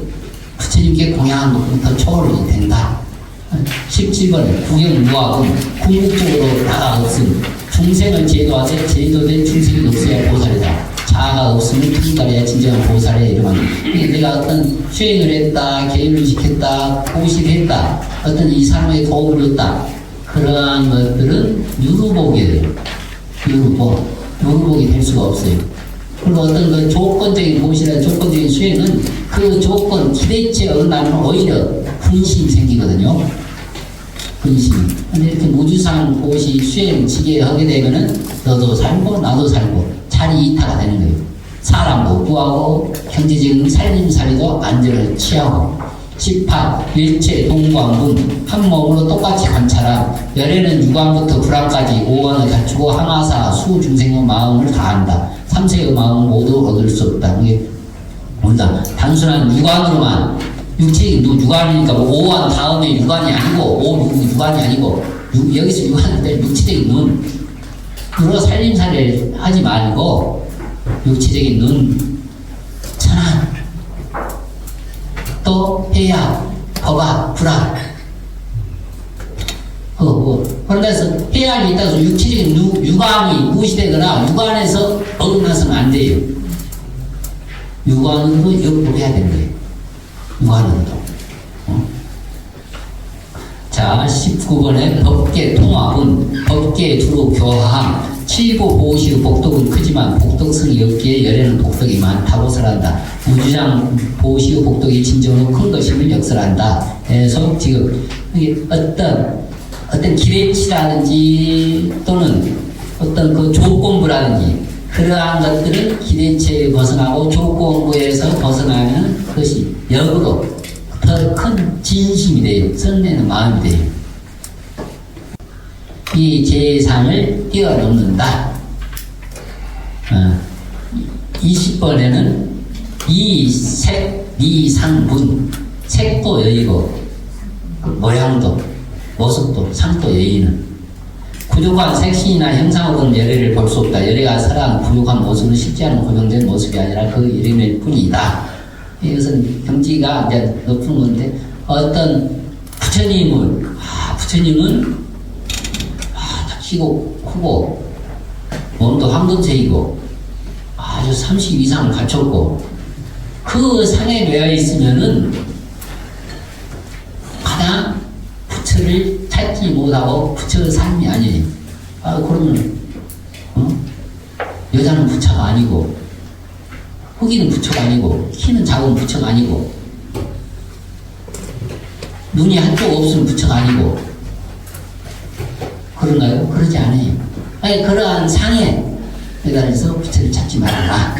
부처님께 공양한 것부터 초월이 된다. 17번에 구경무학은 궁극적으로 나가 없음 중생을 제도하되 제도된 중생이 없어야 보살이다. 자아가 없으면 투달해야 진정한 보살에 이르면 내가 어떤 수행을 했다, 개인을 지켰다, 보시를 했다, 어떤 이 사람에게 도움을 줬다, 그러한 것들은 유루복이에요. 유루복이 될 수가 없어요. 그리고 어떤 그 조건적인 보시나 조건적인 수행은 그 조건 기대치에 어긋나면 오히려 분심이 생기거든요. 분심. 근데 이렇게 무주상 보시 수행 지게 하게 되면은 너도 살고 나도 살고 자리 이타가 되는 거예요. 사람도 구하고 경제적인 살림살이도 안전을 취하고 18. 일체 동광분 한 몸으로 똑같이 관찰함. 열에는 유관부터 불안까지 오관을 갖추고 항아사 수중생의 마음을 다한다. 삼세의 마음은 모두 얻을 수 없다. 이게 뭔가 단순한 유관으로만 육체적인 유관이니까 뭐 오관 다음에 유관이 아니고 유관이 아니고 여기서 유관인데 육체적인 눈 여러 살림살이를 하지 말고 육체적인 눈 천안 또 해야 법악 불악 그런데서 해양이 있다고 해서 육체적인 유관이 무시되거나 유관에서 어긋나서는 안 돼요. 유관으로 역복해야 되는 거예요. 유관으로도. 자, 19번에 법계 통합은 법계에 두루 교화함. 칠보 보시의 복덕은 크지만 복덕성이 없기에 열에는 복덕이 많다고 설한다. 우주장 보시의 복덕이 진정으로 큰 것임을 역설한다. 그래서 지금 어떤 기대치라든지 또는 어떤 그 조건부라든지 그러한 것들은 기대치에 벗어나고 조건부에서 벗어나면 그것이 역으로 더 큰 진심이 돼요. 선내는 마음이 돼요. 이 재상을 뛰어넘는다. 20번에는 이색, 이상분 색도 여의고 모양도 모습도 상도 여의는 부족한 색신이나 형상으로는 열애를 볼 수 없다. 열애가 살아간 부족한 모습은 쉽지 않은 고정된 모습이 아니라 그 이름일 뿐이다. 이것은 경지가 이제 높은 건데 어떤 부처님은 키고 크고 몸도 황금색이고 아주 30 이상을 갖췄고 그 상에 매여 있으면은 가장 부처를 찾지 못하고 부처의 삶이 아니에요. 그러면 여자는 부처가 아니고 흑인은 부처가 아니고 키는 작은 부처가 아니고 눈이 한쪽 없으면 부처가 아니고 그런가요? 그러지 않아요. 아니 그러한 상에 매달려서 부처를 찾지 말아라.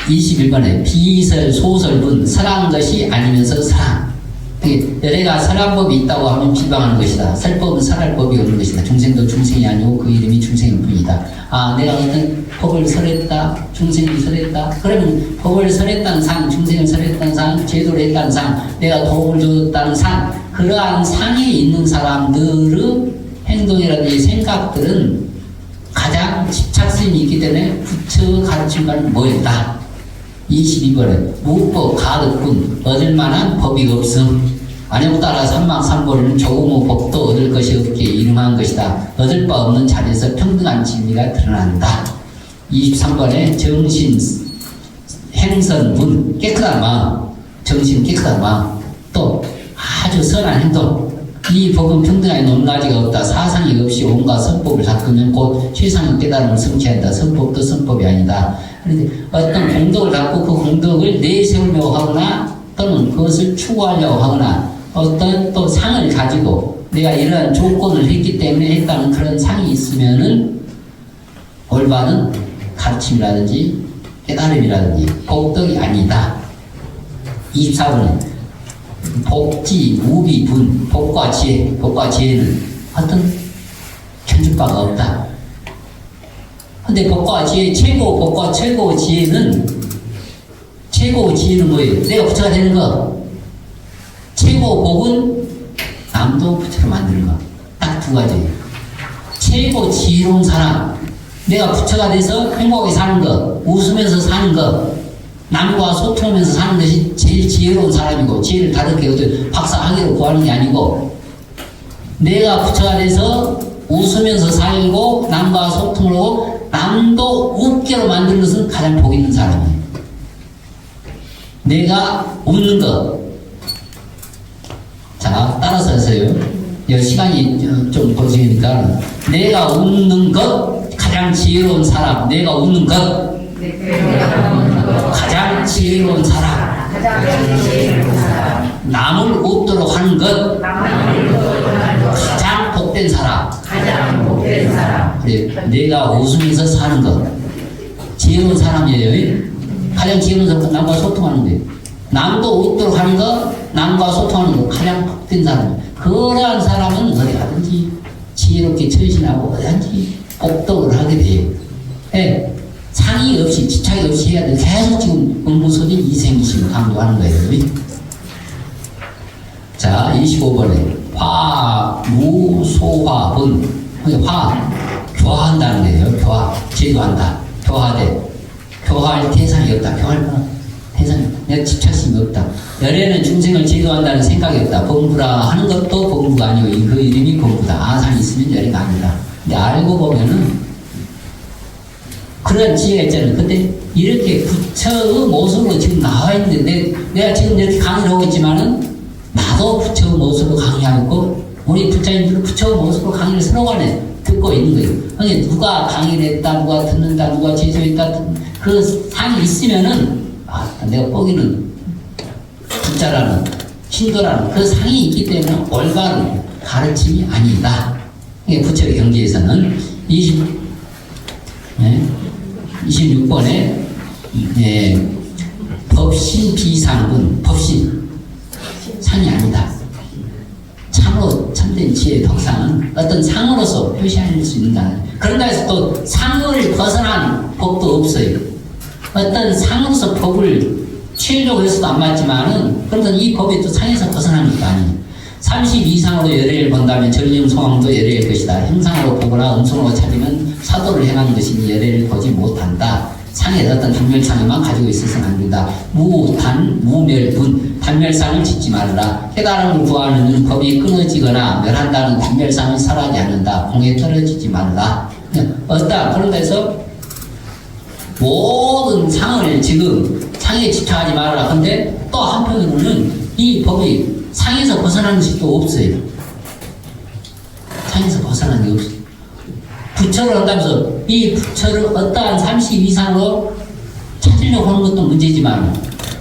21번에 비설 소설분 설한 것이 아니면서 설한 내가 설한 법이 있다고 하면 비방하는 것이다. 설법은 설할 법이 없는 것이다. 중생도 중생이 아니고 그 이름이 중생일 뿐이다. 내가 어떤 법을 설했다, 중생이 설했다. 그러면 법을 설했다는 상, 중생을 설했다는 상, 제도를 했다는 상, 내가 도움을 줬다는 상, 그러한 상에 있는 사람들의 행동이라든지 생각들은 가장 집착심이 있기 때문에 부처 가르침과는 멀다. 22번에 무법 가득군 얻을 만한 법이 없음. 안녕 따라 삼막삼보리는 조금의 법도 얻을 것이 없기에 이름한 것이다. 얻을 바 없는 자리에서 평등한 진리가 드러난다. 23번에 정신 행선문 깨끗한 마음, 정신 깨끗한 마음, 또 아주 선한 행동. 이 법은 평등하게 높낮이가 없다. 사상이 없이 온갖 선법을 닦으면 곧 최상의 깨달음을 성취한다. 선법도 선법이 아니다. 그런데 어떤 공덕을 갖고 그 공덕을 내세우려고 하거나 또는 그것을 추구하려고 하거나 어떤 또 상을 가지고 내가 이러한 조건을 했기 때문에 했다는 그런 상이 있으면은 올바른 가르침이라든지 깨달음이라든지 복덕이 아니다. 24번은 복지, 무비, 분, 복과 지혜는 어떤 견줄바가 없다. 근데 복과 최고 지혜는 뭐예요? 내가 부처가 되는 거. 최고 복은 남도 부처로 만드는 거. 딱 두 가지. 최고 지혜로운 사람. 내가 부처가 돼서 행복하게 사는 거. 웃으면서 사는 거. 남과 소통하면서 사는 것이 제일 지혜로운 사람이고, 지혜를 다르게 얻어 박사학위로 구하는 게 아니고, 내가 부처가 돼서 웃으면서 살고, 남과 소통을 하고, 남도 웃게로 만드는 것은 가장 복 있는 사람이에요. 내가 웃는 것. 자, 따라서 하세요. 시간이 좀 거시니까. 내가 웃는 것, 가장 지혜로운 사람. 내가 웃는 것. 가장 지혜로운 사람. 남을 웃도록 하는 것. 가장 복된 사람. 그래, 내가 웃으면서 사는 것. 지혜로운 사람이에요. 가장 지혜로운 사람은 남과 소통하는 거예요. 남도 웃도록 하는 것, 남과 소통하는 것. 가장 복된 사람. 그러한 사람은 어디 가든지 지혜롭게 처신하고 어디든지 복덕을 하게 돼요. 네. 상의 없이, 집착이 없이 해야 돼. 계속 지금 응부소진 이생기심을 강조하는 거예요. 자, 25번에 화, 무, 소, 화, 분. 화, 교화한다는 거예요. 교화, 제도한다. 교화돼. 교화할 대상이 없다. 교화할 대상이 없다. 내가 집착심이 없다. 열애는 중생을 제도한다는 생각이 없다. 범부라 하는 것도 범부가 아니고 그 이름이 범부다. 아상이 있으면 열애가 아니다. 근데 알고 보면은 그런 지혜가 있잖아요. 근데 이렇게 부처의 모습으로 지금 나와 있는데 내가 지금 이렇게 강의를 하고 있지만은 나도 부처의 모습으로 강의하고 우리 부처님들은 부처의 모습으로 강의를 서로 간에 듣고 있는 거예요. 그러니까 누가 강의를 했다, 누가 듣는다, 누가 제조했다, 그 상이 있으면은 내가 보기는 부자라는 신도라는 그 상이 있기 때문에 올바른 가르침이 아니다. 이게 부처의 경지에서는 26번에 법신 비상분, 법신 상이 아니다. 참으로 참된 지혜의 덕상은 어떤 상으로서 표시할 수 있는다. 그런다 해서 또 상을 벗어난 법도 없어요. 어떤 상으로서 법을 취하려고 해서도 안 맞지만은 그런데 이 법이 또 상에서 벗어난 것도 아니에요. 30 이상으로 열애를 본다면 전령 소왕도 열애일 것이다. 형상으로 보거나 음성으로 찾으면 사도를 행하는 것이니 열애를 보지 못한다. 상에 어떤 단멸상에만 가지고 있어서는 안 된다. 무단, 무멸분, 단멸상을 짓지 말라. 깨달음을 구하는 법이 끊어지거나 멸한다는 단멸상을 살아지 않는다. 공에 떨어지지 말라. 어따 그런 데서 모든 상을 지금 상에 집착하지 말라. 근데 또 한편으로는 이 법이 상에서 벗어나는 것이 또 없어요. 상에서 벗어나는 게 없어요. 부처를 한다면서 이 부처를 어떠한 30 이상으로 찾으려고 하는 것도 문제지만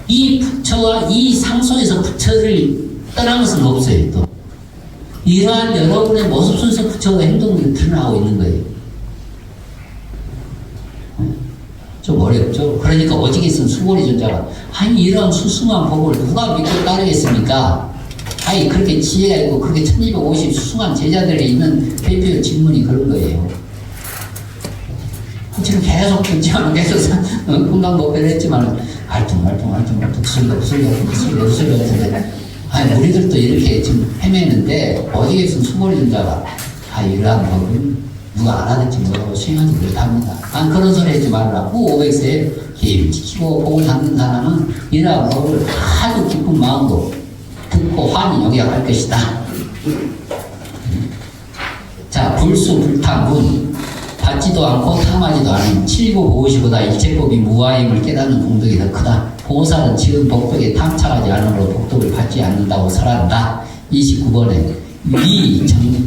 이 부처와 이 상속에서 부처를 떠난 것은 없어요. 또 이러한 여러분의 모습 속에서 부처가 행동이 드러나고 있는 거예요. 좀 어렵죠? 그러니까 오직 있은 수고리 존자가 아니 이런 수승한 법을 누가 믿고 따르겠습니까? 아니 그렇게 지혜가 있고 그렇게 1250 수승한 제자들이 있는 대표 질문이 그런 거예요. 지금 계속 듣지만 계속 금강법배를 했지만 알퉁 소리 같은데 아니 우리들도 이렇게 지금 헤매는데 어디에 있은 수고리 존자가 이러한 법은 누가 알아듣지 못하고 수행하지 못합니다. 그런 소리 하지 말라. 후 500세에 계획을 지키고 복을 담는 사람은 이러한 법을 아주 깊은 마음으로 듣고 환히 영약할 것이다. 자, 불수불탐문 받지도 않고 탐하지도 않은 7950보다 일체법이 무아임을 깨닫는 공덕이 더 크다. 보살은 지은 복덕에 탐착하지 않으므로 복덕을 받지 않는다고 설한다. 29번에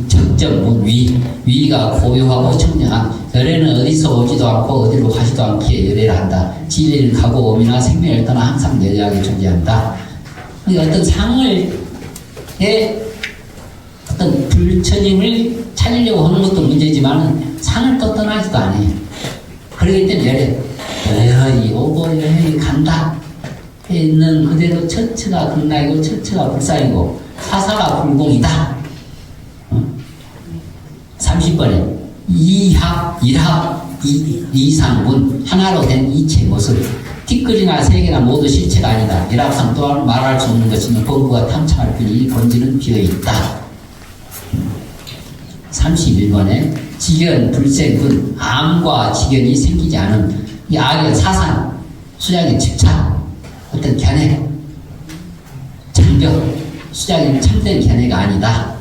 정점문 위가 고요하고 청량한 열애는 어디서 오지도 않고 어디로 가지도 않기에 열애를 한다. 진리는 가고 오미나 생명을 떠나 항상 내려하게 존재한다. 어떤 상을 어떤 불처님을 찾으려고 하는 것도 문제지만 상을 또 떠나지도 않아요. 그렇기 때문에 열애 여연히 오고 여연히 간다 있는 그대로 처처가 극락이고 처처가 불상이고 사사가 불공이다. 30번에 이합, 일합, 이상분 하나로 된 이체 모습 티끌이나 세계나 모두 실체가 아니다. 일합상 또한 말할 수 없는 것이며 범부가 탐창할 뿐이 본질은 비어있다. 31번에 직연, 불생분 암과 직연이 생기지 않은 이 악의 사상, 수작의 집착, 어떤 견해, 장벽, 수작이 참된 견해가 아니다.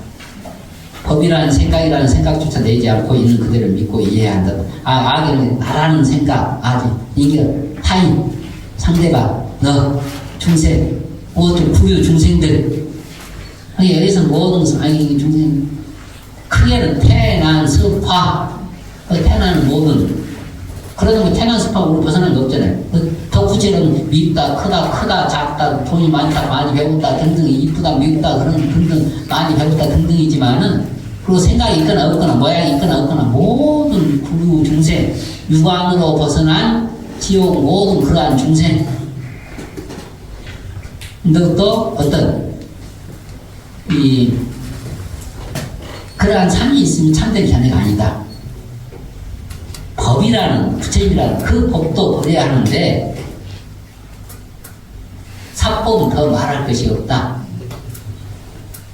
법이라는 생각이라는 생각조차 내지 않고 있는 그대를 믿고 이해해야 한다. 악에는 나라는 생각, 이게 타인, 상대방, 너, 중생, 모든 부류 중생들. 여기서 모든 중생, 크게는 태난, 습화, 태난은 모든. 그러다 보면 태난, 습화로 벗어날 게 없잖아요. 더 구체는 밉다, 크다, 작다, 돈이 많다, 많이 배웠다, 등등, 이쁘다, 미웠다, 그런 등등, 많이 배웠다, 등등이지만은, 그리고 생각이 있거나 없거나, 모양이 있거나 없거나, 모든 부류 중생, 유관으로 벗어난 지옥 모든 그러한 중생. 또 어떤, 그러한 삶이 있으면 참된 견해가 아니다. 법이라는, 부처님이라는 그 법도 버려야 하는데, 사법은 더 말할 것이 없다.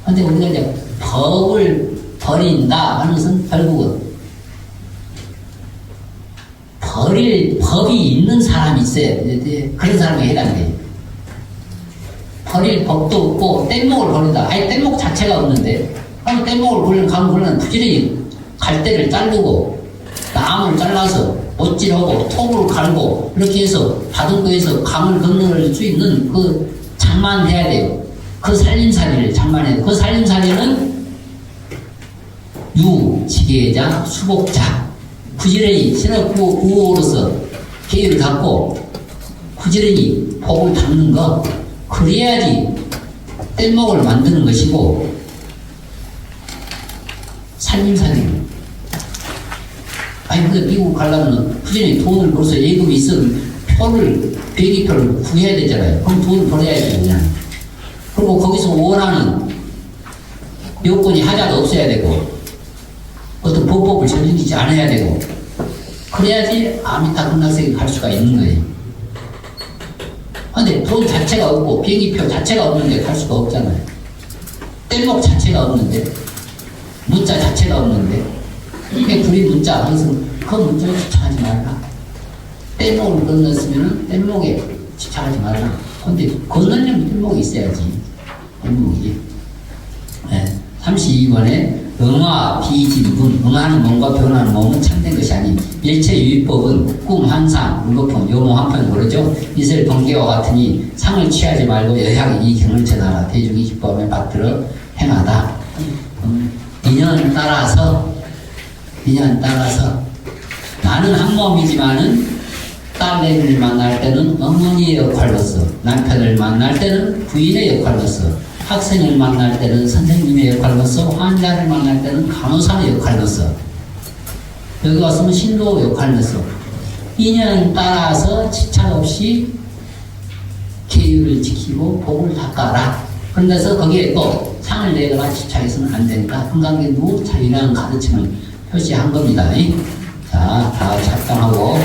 근데 우리가 이제 법을 버린다 하는 것은 결국은 버릴 법이 있는 사람이 있어야 돼. 그런 사람이 해당돼. 버릴 법도 없고 뗏목을 버린다. 아예 뗏목 자체가 없는데 그럼 뗏목을 버리는 강물은 부지런히 갈대를 자르고 나무를 잘라서 못질하고 톱을 갈고 이렇게 해서 바둑도에서 강을 건널 수 있는 그 장만해야 돼요. 그 살림살이를 장만해야 돼요. 그 살림살이는 유, 지계자, 수복자 부지런히 신학구우로서 계율을 갖고 부지런히 복을 닦는 것 그래야지 뗏목을 만드는 것이고 살림살이 근데 미국 가려면 부지런히 돈을 벌어서 예금이 있으면 비행기표를 구해야 되잖아요. 그럼 돈을 벌어야지 그냥. 그리고 거기서 원하는 요건이 하자가 없어야 되고 어떤 법법을 저지르지 않아야 되고 그래야지 아미타 극락세계 갈 수가 있는 거예요. 근데 돈 자체가 없고 비행기표 자체가 없는데 갈 수가 없잖아요. 뗏목 자체가 없는데 문자 자체가 없는데 그게 불이 문자 항상 그 문자에 집착하지 말라. 뗏목을 건넜으면 뗏목에 집착하지 말라. 근데 건너려면 뗏목이 있어야지. 뗏목이. 네. 32번에 응화 비진분 응하는 몸과 변하는 몸은 참된 것이 아닌 일체유의법은 꿈, 환상, 물거품, 요모 한편 모르죠. 이슬 번개와 같으니 상을 취하지 말고 여향 이 경을 전하라. 대중이 기법에 받들어 행하다. 인연 따라서 나는 한 몸이지만은 딸내미를 만날 때는 어머니의 역할로서 남편을 만날 때는 부인의 역할로서 학생을 만날 때는 선생님의 역할로서 환자를 만날 때는 간호사의 역할로서 여기 왔으면 신도 역할로서 인연 따라서 집착 없이 계율을 지키고 복을 닦아라. 그런데서 거기에 또 상을 내거나 집착해서는 안 되니까 금강경도 자유라는 가르침을 표시한 겁니다. 자, 다 작성하고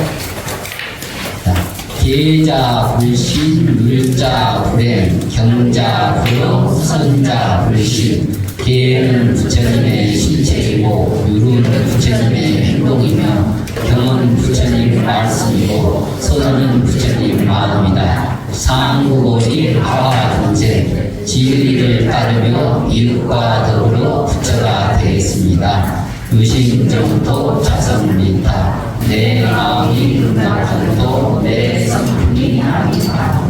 계자 불신, 율자 불행, 경자 불용, 선자 불신. 계는 부처님의 신체이고 율은 부처님의 행동이며 경은 부처님 말씀이고 선은 부처님 마음이다. 상구오리 하와 동제 지의를 따르며 이웃과 더불어 부처가 되겠습니다. 유심정토 자성리타 내 마음이 극락하고도 내 성품이 아니다.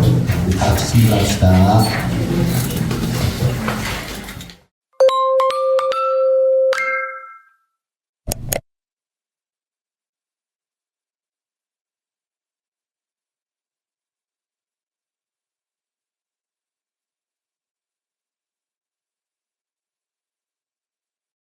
같이 합시다.